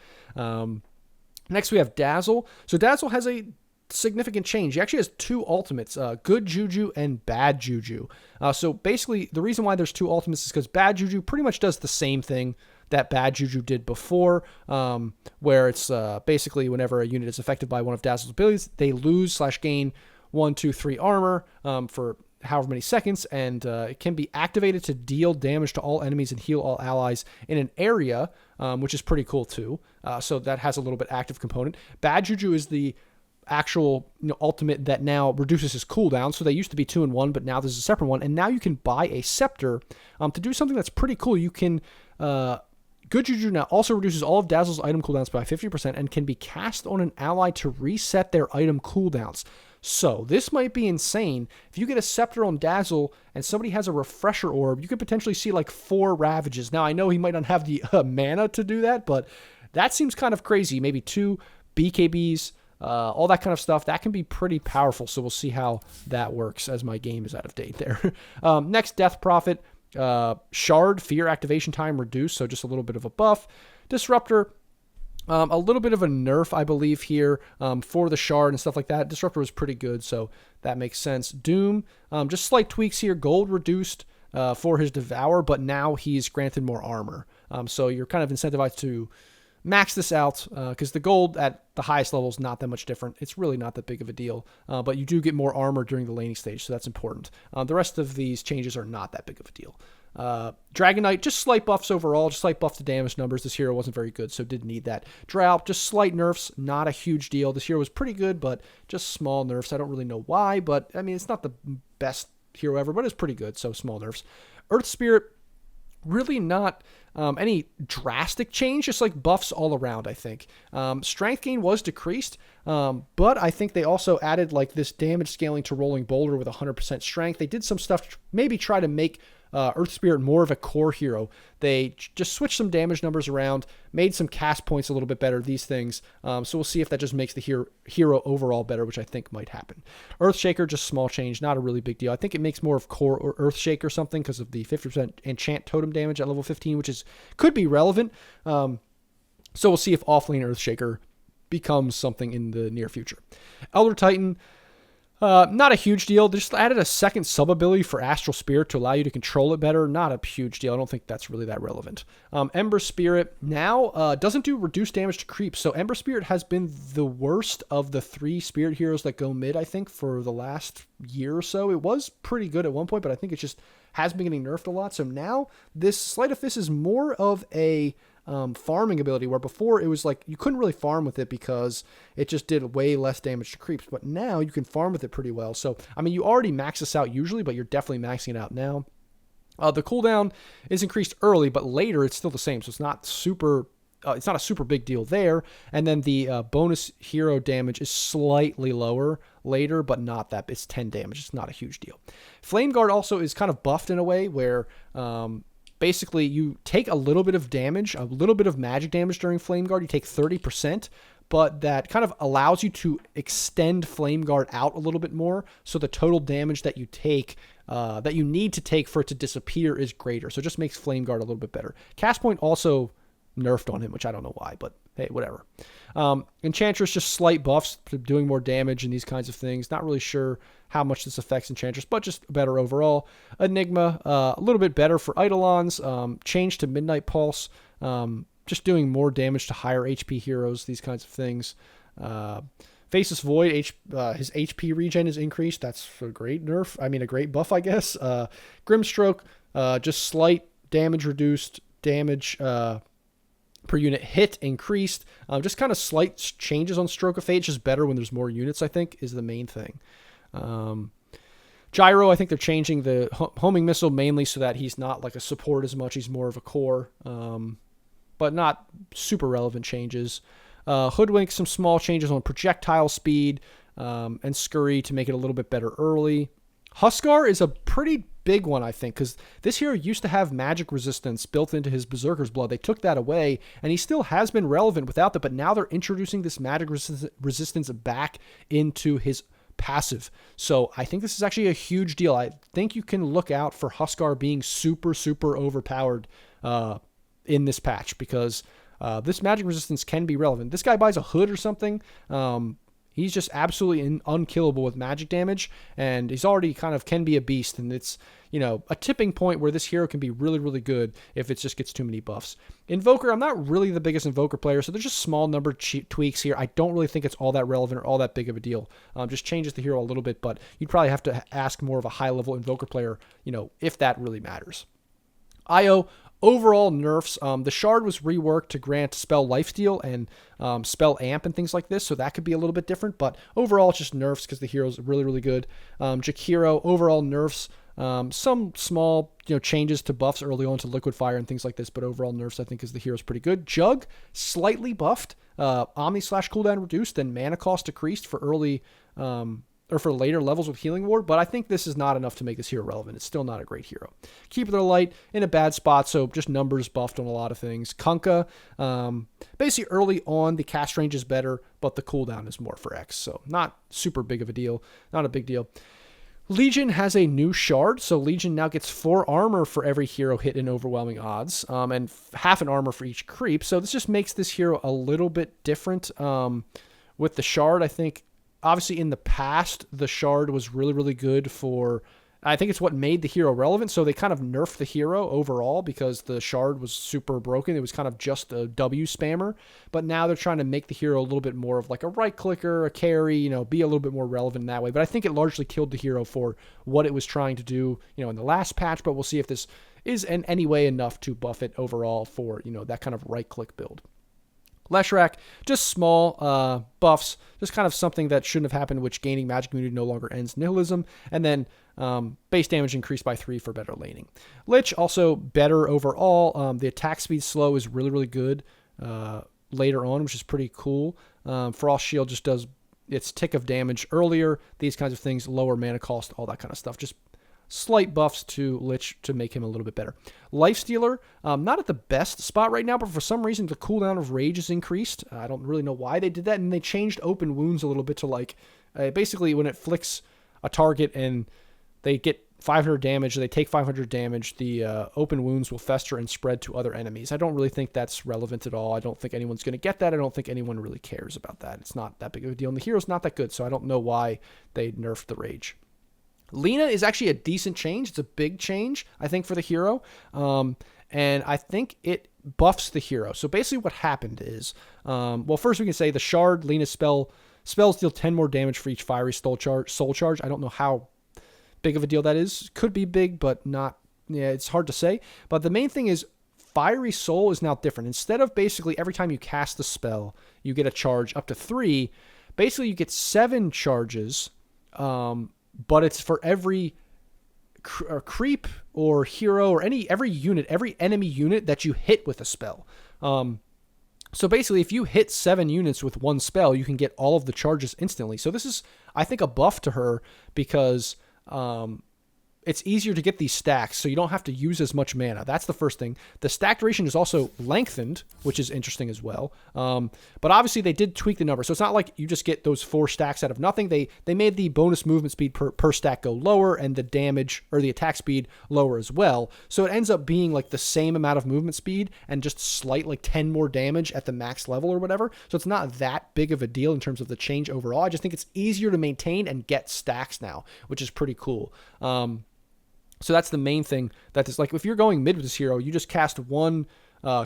Next, we have Dazzle. So Dazzle has a significant change. He actually has two ultimates, good Juju and bad Juju. So basically, the reason why there's two ultimates is because bad Juju pretty much does the same thing that bad Juju did before, where it's basically whenever a unit is affected by one of Dazzle's abilities, they lose/gain 1, 2, 3 armor for however many seconds, and it can be activated to deal damage to all enemies and heal all allies in an area, which is pretty cool too. So that has a little bit active component. Bad Juju is the actual ultimate that now reduces his cooldown. So they used to be 2 and 1, but now there's a separate one, and now you can buy a scepter to do something that's pretty cool. You can Good Juju now also reduces all of Dazzle's item cooldowns by 50% and can be cast on an ally to reset their item cooldowns. So this might be insane. If you get a scepter on Dazzle and somebody has a refresher orb, you could potentially see like 4 ravages. Now I know he might not have the mana to do that, but that seems kind of crazy. Maybe 2 BKBs, all that kind of stuff. That can be pretty powerful, so we'll see how that works as my game is out of date there. Next, Death Prophet. Shard, fear activation time reduced, so just a little bit of a buff. Disruptor, a little bit of a nerf, I believe, here for the Shard and stuff like that. Disruptor was pretty good, so that makes sense. Doom, just slight tweaks here. Gold reduced for his Devour, but now he's granted more armor. So you're kind of incentivized to max this out because the gold at the highest level is not that much different. It's really not that big of a deal, but you do get more armor during the laning stage, so that's important. The rest of these changes are not that big of a deal. Dragon Knight, just slight buffs overall, just slight buff to damage numbers. This hero wasn't very good, so didn't need that. Drought, just slight nerfs, not a huge deal. This hero was pretty good, but just small nerfs. I don't really know why, but I mean, it's not the best hero ever, but it's pretty good, so small nerfs. Earth Spirit, really not any drastic change, just like buffs all around, I think. Strength gain was decreased, but I think they also added like this damage scaling to Rolling Boulder with 100% strength. They did some stuff to maybe try to make Earth Spirit more of a core hero. They just switched some damage numbers around, made some cast points a little bit better, these things. So we'll see if that just makes the hero overall better, which I think might happen. Earthshaker, just small change, not a really big deal. I think it makes more of core or Earthshake or something because of the 50% enchant totem damage at level 15, which could be relevant. So we'll see if offlane Earthshaker becomes something in the near future. Elder Titan, not a huge deal. They just added a second sub-ability for Astral Spirit to allow you to control it better. Not a huge deal. I don't think that's really that relevant. Ember Spirit now doesn't do reduced damage to creeps. So Ember Spirit has been the worst of the 3 spirit heroes that go mid, I think, for the last year or so. It was pretty good at one point, but I think it just has been getting nerfed a lot. So now this Sleight of Fist is more of a farming ability, where before it was like you couldn't really farm with it because it just did way less damage to creeps, but now you can farm with it pretty well. So I mean, you already max this out usually, but you're definitely maxing it out now. The cooldown is increased early, but later it's still the same, so it's not a super big deal there. And then the bonus hero damage is slightly lower later, but not that. It's 10 damage. It's not a huge deal. Flame Guard also is kind of buffed in a way where basically you take a little bit of damage, a little bit of magic damage during Flame Guard. You take 30%, but that kind of allows you to extend Flame Guard out a little bit more, so the total damage that you take, that you need to take for it to disappear, is greater. So it just makes Flame Guard a little bit better. Cast point also nerfed on him, which I don't know why, but hey, whatever. Enchantress, just slight buffs to doing more damage and these kinds of things. Not really sure how much this affects Enchantress, but just better overall. Enigma, a little bit better for Eidolons. Change to Midnight Pulse, just doing more damage to higher HP heroes, these kinds of things. Faceless Void, his HP regen is increased. That's a great nerf. I mean, a great buff, I guess. Grimstroke, just slight damage reduced, damage per unit hit increased. Just kind of slight changes on Stroke of Fate. It's just better when there's more units, I think, is the main thing. Gyro, I think they're changing the homing missile mainly so that he's not like a support as much. He's more of a core, but not super relevant changes. Hoodwink, some small changes on projectile speed, and Scurry to make it a little bit better early. Huskar is a pretty big one, I think, because this hero used to have magic resistance built into his Berserker's Blood. They took that away, and he still has been relevant without that, but now they're introducing this magic resistance back into his passive. So I think this is actually a huge deal. I think you can look out for Huskar being super, super overpowered in this patch, because this magic resistance can be relevant. This guy buys a hood or something. He's just absolutely unkillable with magic damage, and he's already kind of can be a beast, and it's, you know, a tipping point where this hero can be really, really good if it just gets too many buffs. Invoker, I'm not really the biggest Invoker player, so there's just small number tweaks here. I don't really think it's all that relevant or all that big of a deal. Just changes the hero a little bit, but you'd probably have to ask more of a high-level Invoker player, you know, if that really matters. Io, overall nerfs. The Shard was reworked to grant spell lifesteal and spell amp and things like this, so that could be a little bit different, but overall it's just nerfs because the hero's really, really good. Jakiro, overall nerfs. Some small, you know, changes to buffs early on to Liquid Fire and things like this, but overall nerfs, I think, is the hero's pretty good. Jug, slightly buffed. Omni slash cooldown reduced and mana cost decreased for early or for later levels with Healing Ward, but I think this is not enough to make this hero relevant. It's still not a great hero. Keeper of the Light, in a bad spot, so just numbers buffed on a lot of things. Kunkka, basically early on, the cast range is better, but the cooldown is more for X, so not super big of a deal. Not a big deal. Legion has a new shard, so Legion now gets 4 armor for every hero hit in overwhelming odds, and half an armor for each creep, so this just makes this hero a little bit different. With the shard, I think, obviously in the past, the shard was really, really good for, I think it's what made the hero relevant, so they kind of nerfed the hero overall because the shard was super broken. It was kind of just a W spammer, but now they're trying to make the hero a little bit more of like a right clicker, a carry, you know, be a little bit more relevant in that way. But I think it largely killed the hero for what it was trying to do, you know, in the last patch, but we'll see if this is in any way enough to buff it overall for, that kind of right-click build. Leshrac, just small buffs, just kind of something that shouldn't have happened, which gaining magic immunity no longer ends nihilism, and then base damage increased by 3 for better laning. Lich, also better overall. The attack speed slow is really, really good later on, which is pretty cool. Frost Shield just does its tick of damage earlier, these kinds of things, lower mana cost, all that kind of stuff. Just slight buffs to Lich to make him a little bit better. Lifestealer, not at the best spot right now, but for some reason the cooldown of Rage is increased. I don't really know why they did that, and they changed Open Wounds a little bit to like, basically when it flicks a target and they get 500 damage, they take 500 damage, the Open Wounds will fester and spread to other enemies. I don't really think that's relevant at all. I don't think anyone's going to get that. I don't think anyone really cares about that. It's not that big of a deal, and the hero's not that good, so I don't know why they nerfed the Rage. Lina is actually a decent change. It's a big change, I think, for the hero. And I think it buffs the hero. So basically what happened is, well, first we can say the Shard, Lina's spells deal 10 more damage for each fiery soul charge. I don't know how big of a deal that is. Could be big, but not, it's hard to say. But the main thing is Fiery Soul is now different. Instead of basically every time you cast the spell, you get a charge up to 3, basically you get 7 charges, but it's for every creep or hero or every enemy unit that you hit with a spell. So basically, if you hit 7 units with one spell, you can get all of the charges instantly. So this is, I think, a buff to her because it's easier to get these stacks, so you don't have to use as much mana. That's the first thing. The stack duration is also lengthened, which is interesting as well. But obviously, they did tweak the number, so it's not like you just get those 4 stacks out of nothing. They made the bonus movement speed per stack go lower, and the damage, or the attack speed, lower as well. So it ends up being like the same amount of movement speed, and just slight, like 10 more damage at the max level or whatever. So it's not that big of a deal in terms of the change overall. I just think it's easier to maintain and get stacks now, which is pretty cool. So that's the main thing. That is, like, if you're going mid with this hero, you just cast one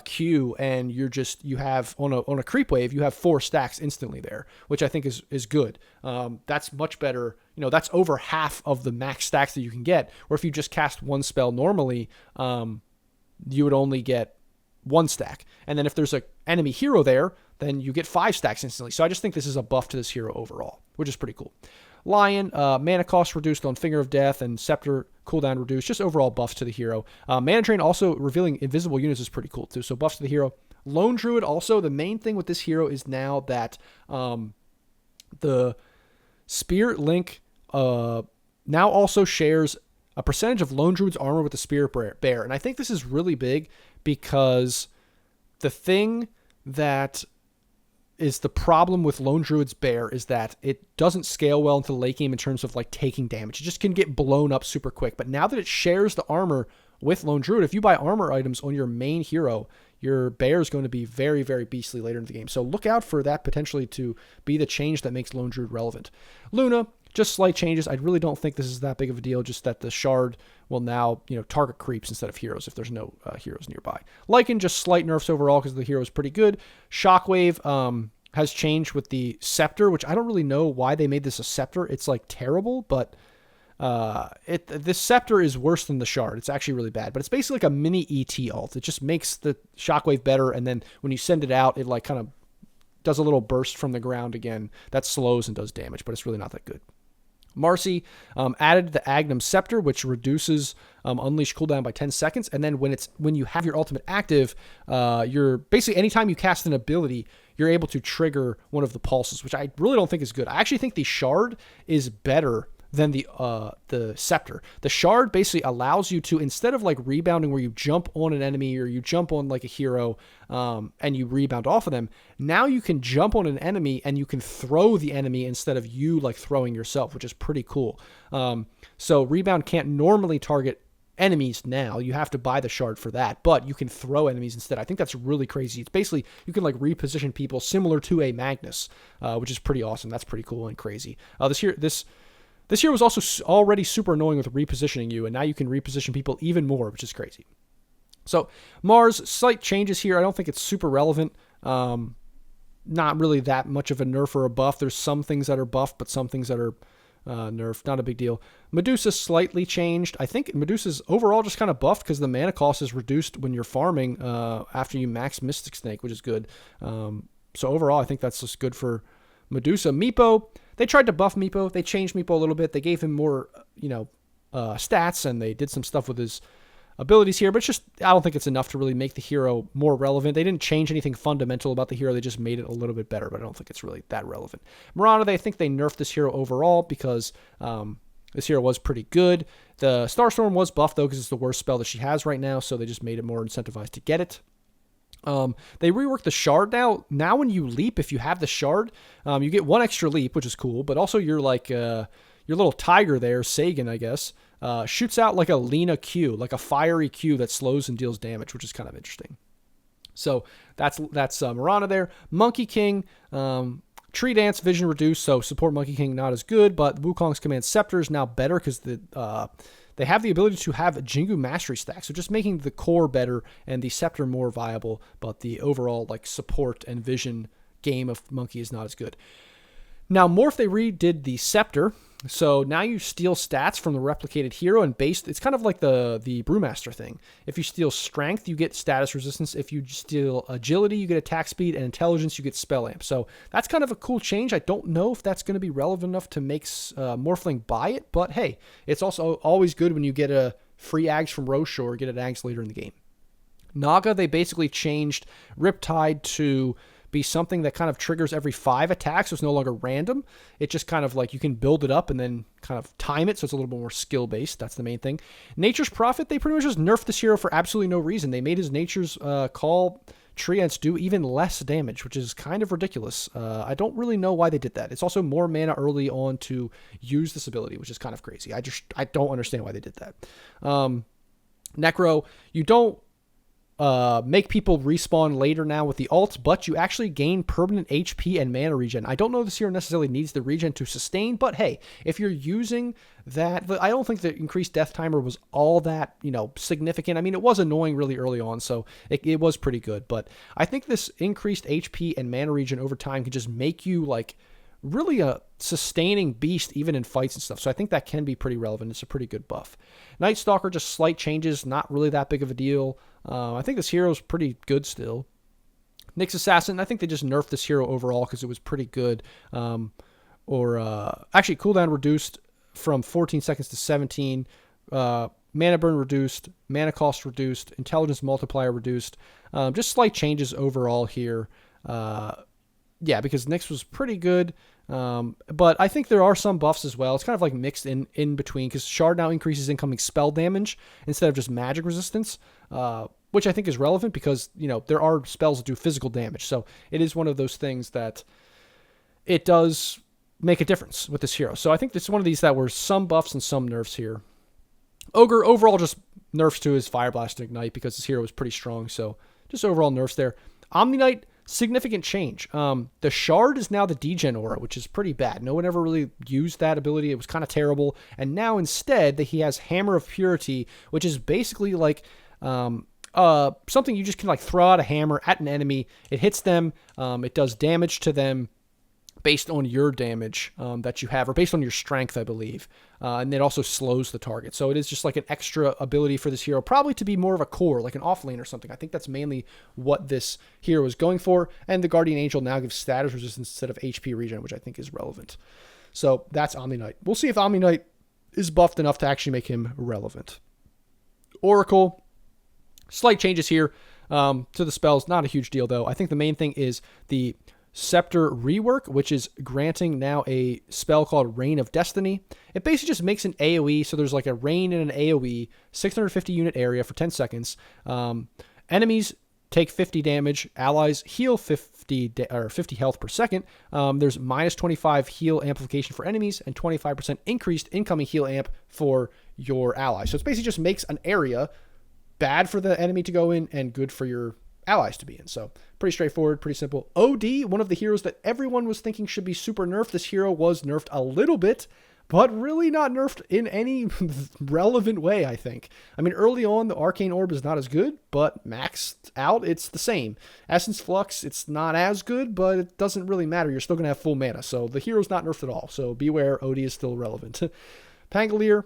Q and you have on a creep wave, you have 4 stacks instantly there, which I think is good. That's much better. That's over half of the max stacks that you can get. Or if you just cast one spell normally, you would only get 1 stack. And then if there's an enemy hero there, then you get 5 stacks instantly. So I just think this is a buff to this hero overall, which is pretty cool. Lion, mana cost reduced on Finger of Death, and Scepter cooldown reduced. Just overall buffs to the hero. Mana Drain also revealing invisible units is pretty cool too. So buffs to the hero. Lone Druid also, the main thing with this hero is now that the Spirit Link now also shares a percentage of Lone Druid's armor with the Spirit Bear. And I think this is really big because the thing that is the problem with Lone Druid's Bear is that it doesn't scale well into the late game in terms of like taking damage. It just can get blown up super quick. But now that it shares the armor with Lone Druid, if you buy armor items on your main hero, your Bear is going to be very, very beastly later in the game. So look out for that potentially to be the change that makes Lone Druid relevant. Luna, just slight changes. I really don't think this is that big of a deal, just that the Shard will now, target creeps instead of heroes if there's no heroes nearby. Lycan, just slight nerfs overall because the hero is pretty good. Shockwave has changed with the Scepter, which I don't really know why they made this a Scepter. It's like terrible, but this Scepter is worse than the Shard. It's actually really bad, but it's basically like a mini ET ult. It just makes the Shockwave better, and then when you send it out, it like kind of does a little burst from the ground again that slows and does damage, but it's really not that good. Marcy added the Agnum Scepter, which reduces Unleash cooldown by 10 seconds. And then when you have your ultimate active, you're basically anytime you cast an ability, you're able to trigger one of the pulses, which I really don't think is good. I actually think the Shard is better than the Scepter. The Shard basically allows you to, instead of like rebounding where you jump on an enemy or you jump on like a hero and you rebound off of them, now you can jump on an enemy and you can throw the enemy instead of you like throwing yourself, which is pretty cool. So rebound can't normally target enemies now. You have to buy the Shard for that, but you can throw enemies instead. I think that's really crazy. It's basically, you can like reposition people similar to a Magnus, which is pretty awesome. That's pretty cool and crazy. This here was also already super annoying with repositioning you, and now you can reposition people even more, which is crazy. So Mars, slight changes here. I don't think it's super relevant. Not really that much of a nerf or a buff. There's some things that are buffed, but some things that are nerf. Not a big deal. Medusa slightly changed. I think Medusa's overall just kind of buffed because the mana cost is reduced when you're farming after you max Mystic Snake, which is good. So overall, I think that's just good for Medusa. Meepo, they tried to buff Meepo. They changed Meepo a little bit. They gave him more, stats, and they did some stuff with his abilities here, but it's just, I don't think it's enough to really make the hero more relevant. They didn't change anything fundamental about the hero. They just made it a little bit better, but I don't think it's really that relevant. Mirana, they think they nerfed this hero overall because this hero was pretty good. The Starstorm was buffed, though, because it's the worst spell that she has right now, so they just made it more incentivized to get it. They reworked the shard now. Now when you leap, if you have the shard, you get 1 extra leap, which is cool, but also you're like... your little tiger there, Sagan, I guess, shoots out like a Lina Q, like a fiery Q that slows and deals damage, which is kind of interesting. So that's Mirana there. Monkey King, Tree Dance, Vision reduced, so support Monkey King not as good, but Wukong's Command Scepter is now better because they have the ability to have Jingu Mastery stack, so just making the core better and the Scepter more viable, but the overall like support and Vision game of Monkey is not as good. Now, Morph, they redid the Scepter, so now you steal stats from the replicated hero, and it's kind of like the Brewmaster thing. If you steal Strength, you get status resistance. If you steal Agility, you get attack speed, and Intelligence, you get Spell Amp. So that's kind of a cool change. I don't know if that's going to be relevant enough to make Morphling buy it, but hey, it's also always good when you get a free Ags from Roche or get an Ags later in the game. Naga, they basically changed Riptide to be something that kind of triggers every 5 attacks, so it's no longer random. It just kind of like you can build it up and then kind of time it, so it's a little bit more skill-based. That's the main thing. Nature's Prophet, they pretty much just nerfed this hero for absolutely no reason. They made his Nature's Call Treants do even less damage, which is kind of ridiculous. I don't really know why they did that. It's also more mana early on to use this ability, which is kind of crazy. I don't understand why they did that. Necro, you don't make people respawn later now with the ult, but you actually gain permanent HP and mana regen. I don't know if this hero necessarily needs the regen to sustain, but hey, if you're using that, I don't think the increased death timer was all that, significant. I mean, it was annoying really early on, so it was pretty good, but I think this increased HP and mana regen over time can just make you like really a sustaining beast even in fights and stuff. So I think that can be pretty relevant. It's a pretty good buff. Night Stalker, just slight changes, not really that big of a deal. I think this hero is pretty good still. Nyx Assassin, I think they just nerfed this hero overall because it was pretty good. Actually, cooldown reduced from 14 seconds to 17. Mana burn reduced. Mana cost reduced. Intelligence multiplier reduced. Just slight changes overall here. Because Nyx was pretty good. But I think there are some buffs as well. It's kind of like mixed in between because Shard now increases incoming spell damage instead of just magic resistance, which I think is relevant because, there are spells that do physical damage. So it is one of those things that it does make a difference with this hero. So I think this is one of these that were some buffs and some nerfs here. Ogre overall just nerfs to his Fire Blast and Ignite because this hero was pretty strong. So just overall nerfs there. Omni Knight, significant change. The Shard is now the degen aura, which is pretty bad. No one ever really used that ability. It was kind of terrible. And now instead, he has Hammer of Purity, which is basically like something you just can like throw out a hammer at an enemy. It hits them. It does damage to them based on your damage that you have, or based on your strength, I believe. And it also slows the target. So it is just like an extra ability for this hero, probably to be more of a core, like an offlane or something. I think that's mainly what this hero is going for. And the Guardian Angel now gives status resistance instead of HP regen, which I think is relevant. So that's Omni Knight. We'll see if Omni Knight is buffed enough to actually make him relevant. Oracle, slight changes here to the spells. Not a huge deal, though. I think the main thing is the Scepter rework, which is granting now a spell called Reign of Destiny. It basically just makes an AoE, so there's like a Reign and an AoE, 650 unit area for 10 seconds. Enemies take 50 damage, allies heal 50 health per second. There's minus 25 heal amplification for enemies and 25% increased incoming heal amp for your allies. So it basically just makes an area bad for the enemy to go in and good for your allies to be in. So pretty straightforward, pretty simple. OD, one of the heroes that everyone was thinking should be super nerfed. This hero was nerfed a little bit but really not nerfed in any relevant way, I think. I mean, early on, the Arcane Orb is not as good, but maxed out, it's the same. Essence Flux, it's not as good, but it doesn't really matter. You're still going to have full mana, so the hero's not nerfed at all. So beware, Odie is still relevant. Pangolier,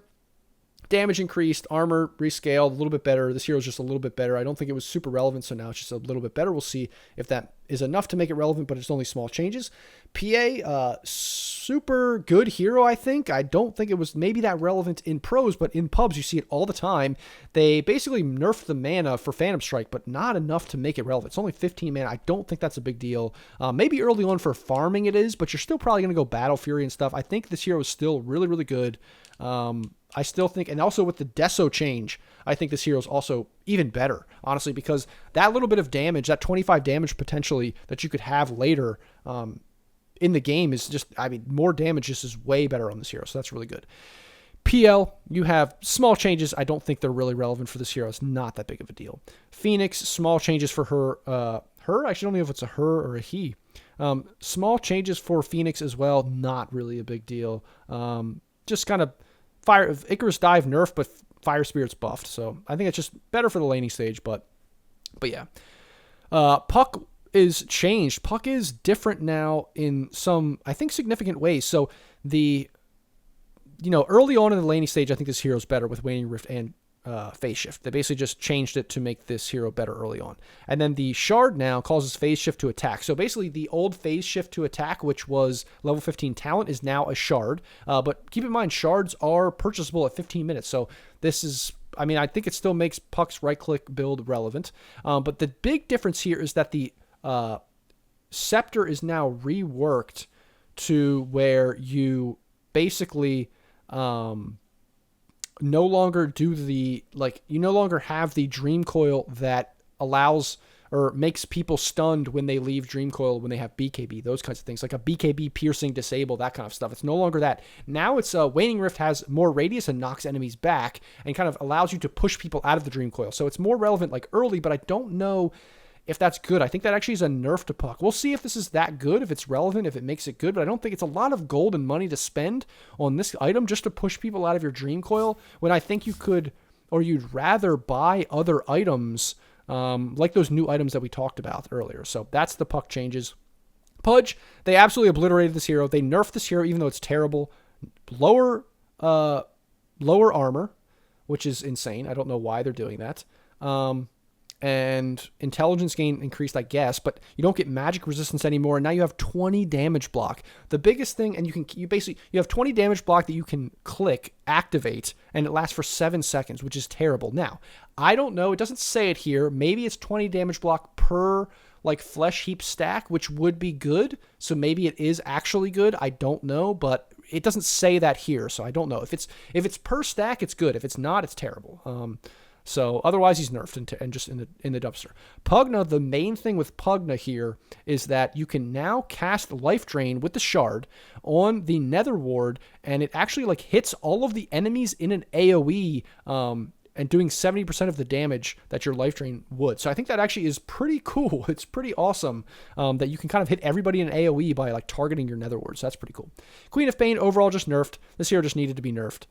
damage increased, armor rescaled, a little bit better. This hero's just a little bit better. I don't think it was super relevant, so now it's just a little bit better. We'll see if that is enough to make it relevant, but it's only small changes. PA, super good hero, I think. I don't think it was maybe that relevant in pros, but in pubs, you see it all the time. They basically nerfed the mana for Phantom Strike, but not enough to make it relevant. It's only 15 mana. I don't think that's a big deal. Maybe early on for farming it is, but you're still probably going to go Battle Fury and stuff. I think this hero is still really, really good. I still think, and also with the Deso change, I think this hero is also even better, honestly, because that little bit of damage, that 25 damage potentially that you could have later in the game is just, I mean, more damage just is way better on this hero, so that's really good. PL, you have small changes. I don't think they're really relevant for this hero. It's not that big of a deal. Phoenix, small changes for her. Her? I actually don't know if it's a her or a he. Small changes for Phoenix as well. Not really a big deal. Just kind of Fire Icarus Dive nerfed, but Fire Spirit's buffed. So I think it's just better for the laning stage, but yeah. Puck is changed. Puck is different now in some, I think, significant ways. So early on in the laning stage, I think this hero's better with Waning Rift and Phase Shift. They basically just changed it to make this hero better early on. And then the Shard now causes Phase Shift to attack. So basically the old Phase Shift to attack, which was level 15 talent, is now a Shard. But keep in mind, Shards are purchasable at 15 minutes. So this is, I mean, I think it still makes Puck's right-click build relevant. But the big difference here is that the Scepter is now reworked to where you basically no longer do you no longer have the Dream Coil that allows or makes people stunned when they leave Dream Coil when they have BKB, those kinds of things, like a BKB piercing disable, that kind of stuff. It's no longer that. Now it's Waning Rift has more radius and knocks enemies back and kind of allows you to push people out of the Dream Coil. So it's more relevant like early, but I don't know if that's good. I think that actually is a nerf to Puck. We'll see if this is that good, if it's relevant, if it makes it good, but I don't think it's a lot of gold and money to spend on this item just to push people out of your Dream Coil when I think you could, or you'd rather buy other items like those new items that we talked about earlier. So that's the Puck changes. Pudge, they absolutely obliterated this hero. They nerfed this hero even though it's terrible. Lower armor, which is insane. I don't know why they're doing that. And intelligence gain increased, I guess, but you don't get magic resistance anymore. And now you have 20 damage block. The biggest thing, and you have 20 damage block that you can click, activate, and it lasts for 7 seconds, which is terrible. Now, I don't know. It doesn't say it here. Maybe it's 20 damage block per flesh heap stack, which would be good. So maybe it is actually good. I don't know, but it doesn't say that here. So I don't know. If it's per stack, it's good. If it's not, it's terrible. So otherwise he's nerfed and just in the dumpster. Pugna, the main thing with Pugna here is that you can now cast Life Drain with the Shard on the Nether Ward, and it actually hits all of the enemies in an AoE and doing 70% of the damage that your Life Drain would. So I think that actually is pretty cool. It's pretty awesome that you can kind of hit everybody in an AoE by targeting your Nether Ward. So that's pretty cool. Queen of Pain overall just nerfed. This hero just needed to be nerfed.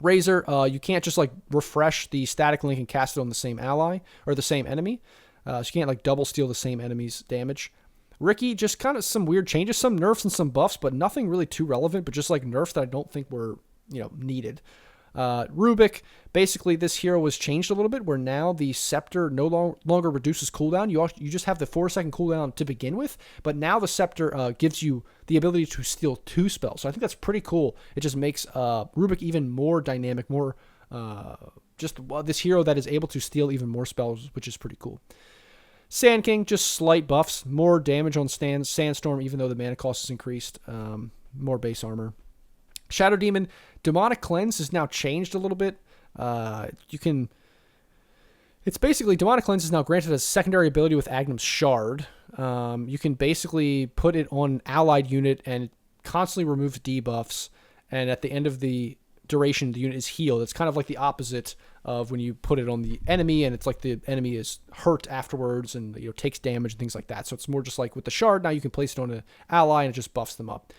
Razor, you can't just refresh the static link and cast it on the same ally or the same enemy. So you can't double steal the same enemy's damage. Ricky, just kind of some weird changes, some nerfs and some buffs, but nothing really too relevant, but just nerfs that I don't think were, needed. Rubik, basically this hero was changed a little bit where now the Scepter no longer reduces cooldown. You just have the 4-second cooldown to begin with, but now the Scepter gives you the ability to steal 2 spells. So I think that's pretty cool. It just makes Rubik even more dynamic, more this hero that is able to steal even more spells, which is pretty cool. Sand King, just slight buffs, more damage on Sandstorm, even though the mana cost is increased, more base armor. Shadow Demon, Demonic Cleanse is now changed a little bit. It's basically, Demonic Cleanse is now granted as a secondary ability with Agnum's Shard. You can basically put it on an allied unit and it constantly removes debuffs. And at the end of the duration, the unit is healed. It's kind of like the opposite of when you put it on the enemy and it's the enemy is hurt afterwards and takes damage and things like that. So it's more just with the Shard, now you can place it on an ally and it just buffs them up.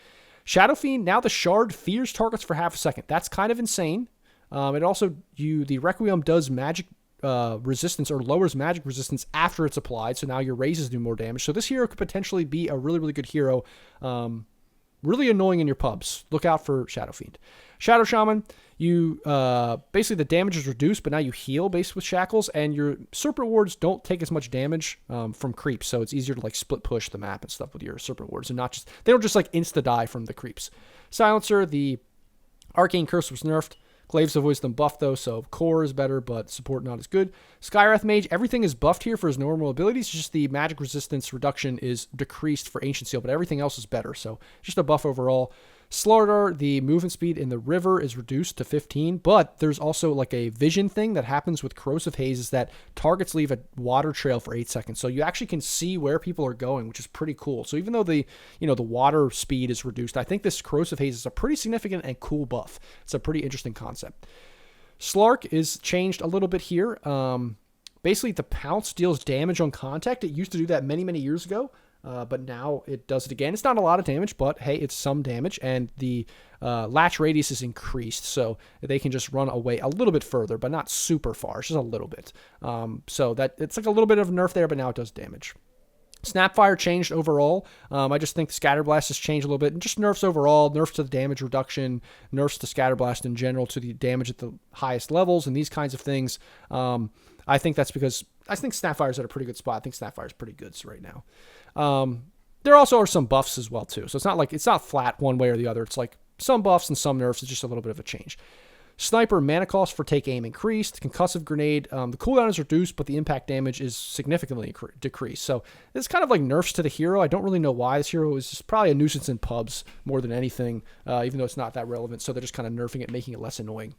Shadow Fiend, now the Shard fears targets for half a second. That's kind of insane. It also, the Requiem does magic resistance or lowers magic resistance after it's applied, so now your raises do more damage. So this hero could potentially be a really, really good hero. Really annoying in your pubs. Look out for Shadow Fiend. Shadow Shaman, you basically the damage is reduced, but now you heal based with shackles, and your Serpent Wards don't take as much damage from creeps, so it's easier to like split push the map and stuff with your Serpent Wards, and not just they don't just like insta die from the creeps. Silencer, the Arcane Curse was nerfed. Glaives of Wisdom buffed though, so core is better, but support not as good. Skywrath Mage, everything is buffed here for his normal abilities, just the magic resistance reduction is decreased for Ancient Seal, but everything else is better, so just a buff overall. Slardar, the movement speed in the river is reduced to 15, but there's also like a vision thing that happens with Corrosive Haze is that targets leave a water trail for 8 seconds. So you actually can see where people are going, which is pretty cool. So even though the water speed is reduced, I think this Corrosive Haze is a pretty significant and cool buff. It's a pretty interesting concept. Slark is changed a little bit here. Basically, the Pounce deals damage on contact. It used to do that many, many years ago. But now it does it again. It's not a lot of damage, but hey, it's some damage, and the latch radius is increased, so they can just run away a little bit further, but not super far, just a little bit. So that it's like a little bit of a nerf there, but now it does damage. Snapfire changed overall. I just think Scatterblast has changed a little bit, and just nerfs overall, nerfs to the damage reduction, nerfs to Scatterblast in general to the damage at the highest levels, and these kinds of things. I think that's because I think Snapfire's at a pretty good spot. I think Snapfire's pretty good right now. There also are some buffs as well too. So it's not like it's not flat one way or the other. It's like some buffs and some nerfs. It's just a little bit of a change. Sniper mana cost for take aim increased. Concussive grenade, the cooldown is reduced, but the impact damage is significantly decreased. So it's kind of like nerfs to the hero. I don't really know why this hero is just probably a nuisance in pubs more than anything, even though it's not that relevant. So they're just kind of nerfing it, making it less annoying.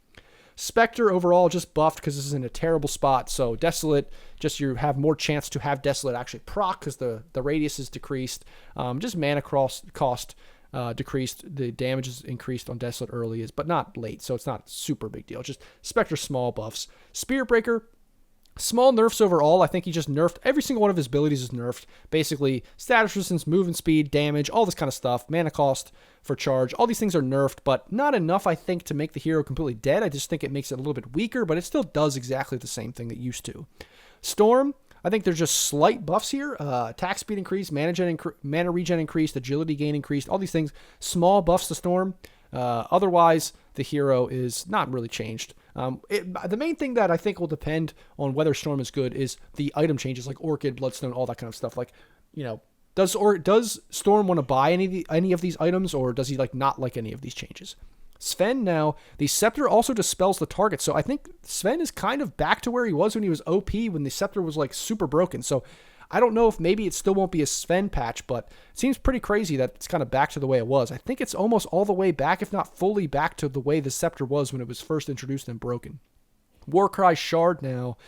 Spectre overall just buffed because this is in a terrible spot. So Desolate, just you have more chance to have Desolate actually proc because the radius is decreased. Just mana cost decreased. The damage is increased on Desolate early, but not late. So it's not super big deal. Just Spectre small buffs. Spirit Breaker, small nerfs overall. I think he just nerfed. Every single one of his abilities is nerfed. Basically, status resistance, movement speed, damage, all this kind of stuff. Mana cost for charge. All these things are nerfed, but not enough, I think, to make the hero completely dead. I just think it makes it a little bit weaker, but it still does exactly the same thing it used to. Storm, I think there's just slight buffs here. Attack speed increased, mana regen increased, agility gain increased, all these things. Small buffs to Storm. Otherwise, the hero is not really changed. The main thing that I think will depend on whether Storm is good is the item changes, like Orchid, Bloodstone, all that kind of stuff. Like, does Storm want to buy any of these items, or does he not like any of these changes? Sven now, the Scepter also dispels the target, so I think Sven is kind of back to where he was when he was OP, when the Scepter was super broken. So I don't know if maybe it still won't be a Sven patch, but it seems pretty crazy that it's kind of back to the way it was. I think it's almost all the way back, if not fully back to the way the Scepter was when it was first introduced and broken. Warcry Shard now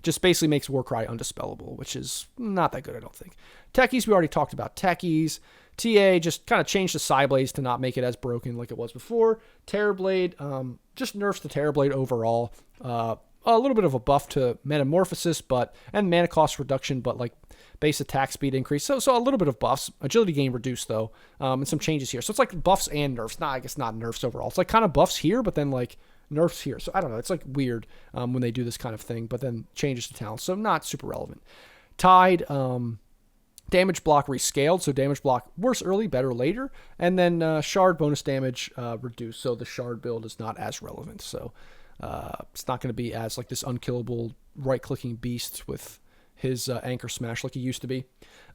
just basically makes Warcry undispellable, which is not that good, I don't think. Techies, we already talked about Techies. TA just kind of changed the Psyblades to not make it as broken like it was before. Terrorblade, just nerfs the Terrorblade overall. A little bit of a buff to Metamorphosis, and mana cost reduction, but base attack speed increase. So a little bit of buffs. Agility gain reduced though, and some changes here. So it's like buffs and nerfs. I guess not nerfs overall. It's kind of buffs here, but then nerfs here. So I don't know. It's weird when they do this kind of thing, but then changes to talents. So not super relevant. Tide, damage block rescaled, so damage block worse early, better later, and then shard bonus damage reduced, so the shard build is not as relevant. So it's not going to be as this unkillable right-clicking beast with his anchor smash like he used to be.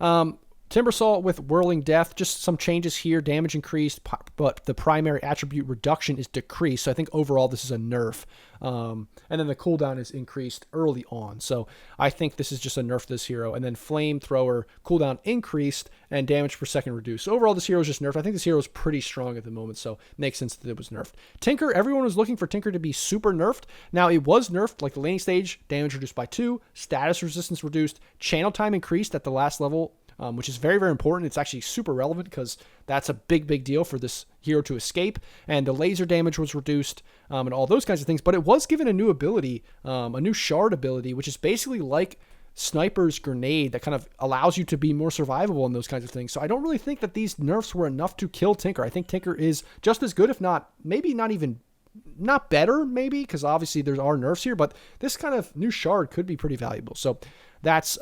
Timbersaw with Whirling Death, just some changes here. Damage increased, but the primary attribute reduction is decreased. So I think overall this is a nerf. And then the cooldown is increased early on. So I think this is just a nerf to this hero. And then Flamethrower, cooldown increased and damage per second reduced. So overall this hero is just nerfed. I think this hero is pretty strong at the moment, so it makes sense that it was nerfed. Tinker, everyone was looking for Tinker to be super nerfed. Now it was nerfed, like the laning stage, damage reduced by 2, status resistance reduced, channel time increased at the last level, which is very, very important. It's actually super relevant because that's a big, big deal for this hero to escape. And the laser damage was reduced and all those kinds of things. But it was given a new ability, a new shard ability, which is basically like sniper's grenade that kind of allows you to be more survivable and those kinds of things. So I don't really think that these nerfs were enough to kill Tinker. I think Tinker is just as good, if not, maybe not better, maybe, because obviously there are nerfs here, but this kind of new shard could be pretty valuable. So that's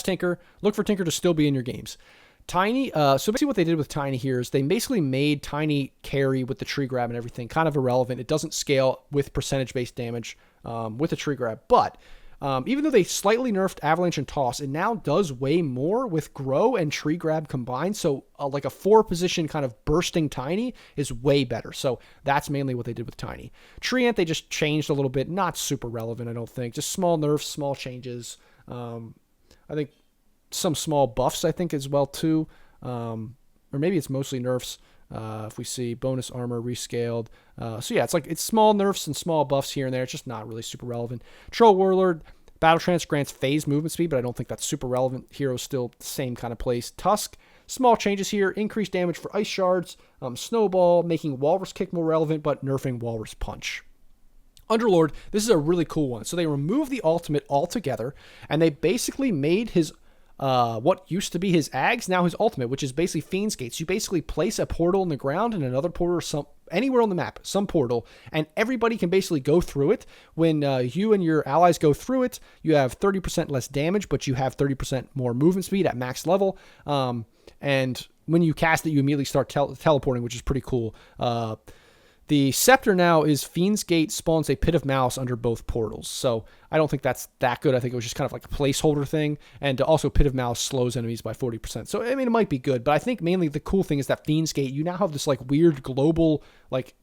Tinker. Look for Tinker to still be in your games. Tiny, so basically what they did with Tiny here is they basically made Tiny carry with the tree grab and everything kind of irrelevant. It doesn't scale with percentage-based damage with the tree grab, but even though they slightly nerfed Avalanche and Toss, it now does way more with Grow and Tree Grab combined. So like a 4-position kind of bursting Tiny is way better. So that's mainly what they did with Tiny. Treant, they just changed a little bit. Not super relevant, I don't think. Just small nerfs, small changes. I think some small buffs, I think, as well, too. Or maybe it's mostly nerfs. If we see bonus armor rescaled. So yeah, it's small nerfs and small buffs here and there. It's just not really super relevant. Troll Warlord, Battle Trance grants phase movement speed, but I don't think that's super relevant. Hero's still the same kind of place. Tusk, small changes here. Increased damage for ice shards. Snowball, making Walrus Kick more relevant, but nerfing Walrus Punch. Underlord, this is a really cool one. So they removed the ultimate altogether, and they basically made his what used to be his Ags, now his ultimate, which is basically Fiend's Gates. You basically place a portal in the ground and another portal or anywhere on the map, some portal, and everybody can basically go through it. When you and your allies go through it, you have 30% less damage, but you have 30% more movement speed at max level. And when you cast it, you immediately start teleporting, which is pretty cool. The Scepter now is Fiend's Gate spawns a Pit of Malice under both portals. So I don't think that's that good. I think it was just kind of like a placeholder thing. And also Pit of Malice slows enemies by 40%. So, I mean, it might be good. But I think mainly the cool thing is that Fiend's Gate, you now have this like weird global, like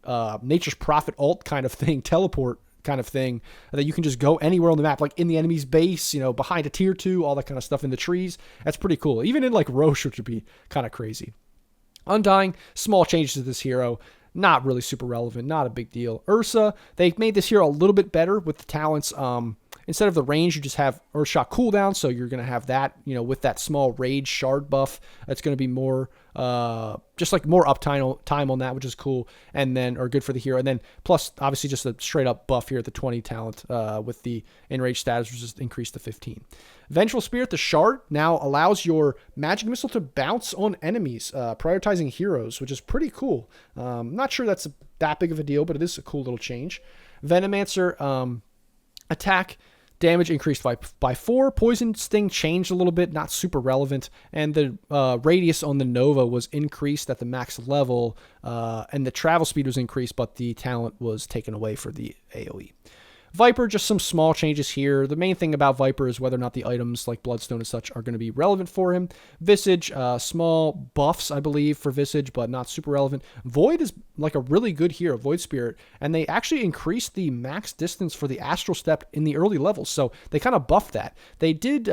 Nature's Prophet ult kind of thing, teleport kind of thing, that you can just go anywhere on the map, like in the enemy's base, behind a tier 2, all that kind of stuff in the trees. That's pretty cool. Even in like Roche, which would be kind of crazy. Undying, small changes to this hero. Not really super relevant, not a big deal. Ursa, they made this hero a little bit better with the talents. Instead of the range, you just have Earthshot cooldown, so you're going to have that, with that small rage shard buff. It's going to be more, just like more uptime on that, which is cool, and then, or good for the hero. And then, plus, obviously, just a straight up buff here at the 20 talent with the enraged status, which is increased to 15. Vengeful Spirit, the shard, now allows your magic missile to bounce on enemies, prioritizing heroes, which is pretty cool. Not sure that's that big of a deal, but it is a cool little change. Venomancer, attack damage increased by 4. Poison Sting changed a little bit, not super relevant. And the radius on the Nova was increased at the max level, and the travel speed was increased, but the talent was taken away for the AoE. Viper, just some small changes here. The main thing about Viper is whether or not the items like Bloodstone and such are going to be relevant for him. Visage, small buffs, I believe, for Visage, but not super relevant. Void is like a really good hero, Void Spirit, and they actually increased the max distance for the Astral Step in the early levels, so they kind of buffed that. They did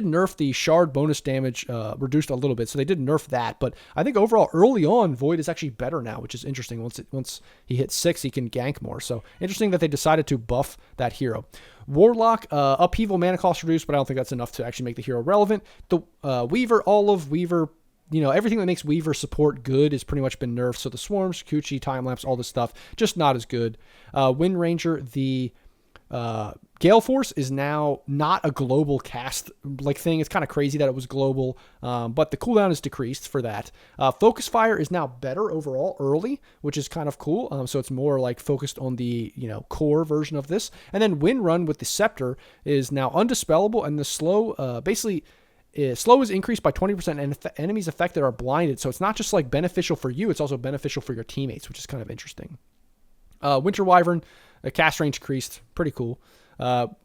nerf the shard bonus damage, reduced a little bit, so they did nerf that. But I think overall, early on, Void is actually better now, which is interesting. Once he hits 6, he can gank more. So interesting that they decided to buff that hero. Warlock, upheaval mana cost reduced, but I don't think that's enough to actually make the hero relevant. The Weaver, Olive, Weaver, everything that makes Weaver support good has pretty much been nerfed. So the Swarms, Kikuchi, Time Lapse, all this stuff, just not as good. Wind Ranger, the Gale Force is now not a global cast like thing. It's kind of crazy that it was global, but the cooldown is decreased for that. Focus Fire is now better overall early, which is kind of cool. So it's more like focused on the core version of this. And then Wind Run with the Scepter is now undispellable, and the slow slow is increased by 20%, and enemies affected are blinded. So it's not just like beneficial for you; it's also beneficial for your teammates, which is kind of interesting. Winter Wyvern, cast range increased, pretty cool.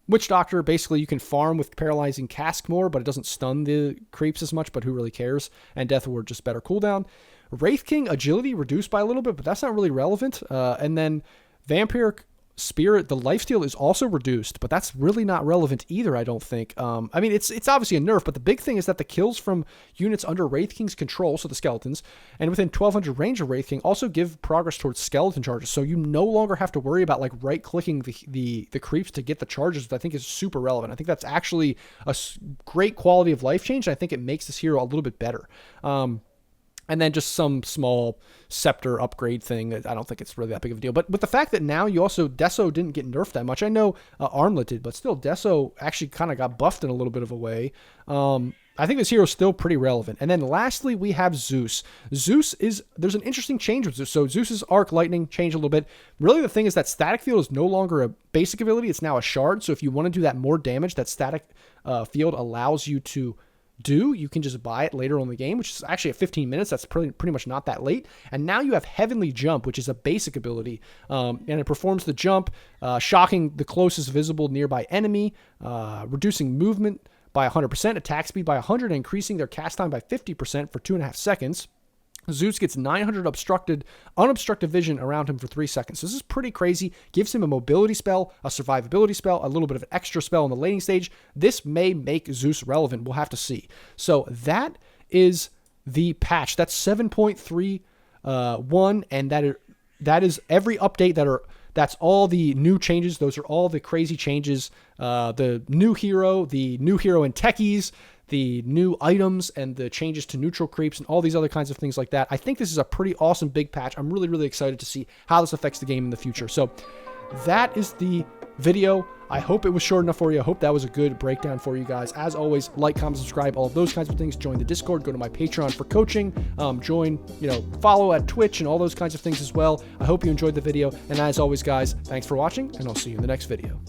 Witch Doctor, basically you can farm with Paralyzing Cask more, but it doesn't stun the creeps as much, but who really cares? And Death Ward, just better cooldown. Wraith King, agility reduced by a little bit, but that's not really relevant. And then Vampiric Spirit, the lifesteal is also reduced, but that's really not relevant either, I don't think. I mean, it's obviously a nerf, but the big thing is that the kills from units under Wraith King's control, so the skeletons, and within 1200 range of Wraith King also give progress towards skeleton charges, so you no longer have to worry about like right-clicking the creeps to get the charges, which I think is super relevant. I think that's actually a great quality of life change, and I think it makes this hero a little bit better. And then just some small scepter upgrade thing. I don't think it's really that big of a deal. But with the fact that now you also, Deso didn't get nerfed that much. I know Armlet did, but still Deso actually kind of got buffed in a little bit of a way. I think this hero is still pretty relevant. And then lastly, we have Zeus. There's an interesting change with Zeus. So Zeus's Arc Lightning changed a little bit. Really the thing is that Static Field is no longer a basic ability. It's now a shard. So if you want to do that more damage that Static Field allows you to do, you can just buy it later on in the game, which is actually at 15 minutes. That's pretty much not that late. And now you have Heavenly Jump, which is a basic ability, and it performs the jump, shocking the closest visible nearby enemy, reducing movement by 100%, attack speed by 100, and increasing their cast time by 50% for 2.5 seconds. Zeus gets 900 unobstructed vision around him for 3 seconds. So this is pretty crazy. Gives him a mobility spell, a survivability spell, a little bit of an extra spell in the laning stage. This may make Zeus relevant. We'll have to see. So that is the patch. That's 7.31, and that is every update that's all the new changes. Those are all the crazy changes. The new hero in Techies, the new items, and the changes to neutral creeps, and all these other kinds of things like that. I think this is a pretty awesome big patch. I'm really, really excited to see how this affects the game in the future. So that is the video. I hope it was short enough for you. I hope that was a good breakdown for you guys. As always, like, comment, subscribe, all of those kinds of things. Join the Discord, go to my Patreon for coaching, follow at Twitch and all those kinds of things as well. I hope you enjoyed the video. And as always, guys, thanks for watching, and I'll see you in the next video.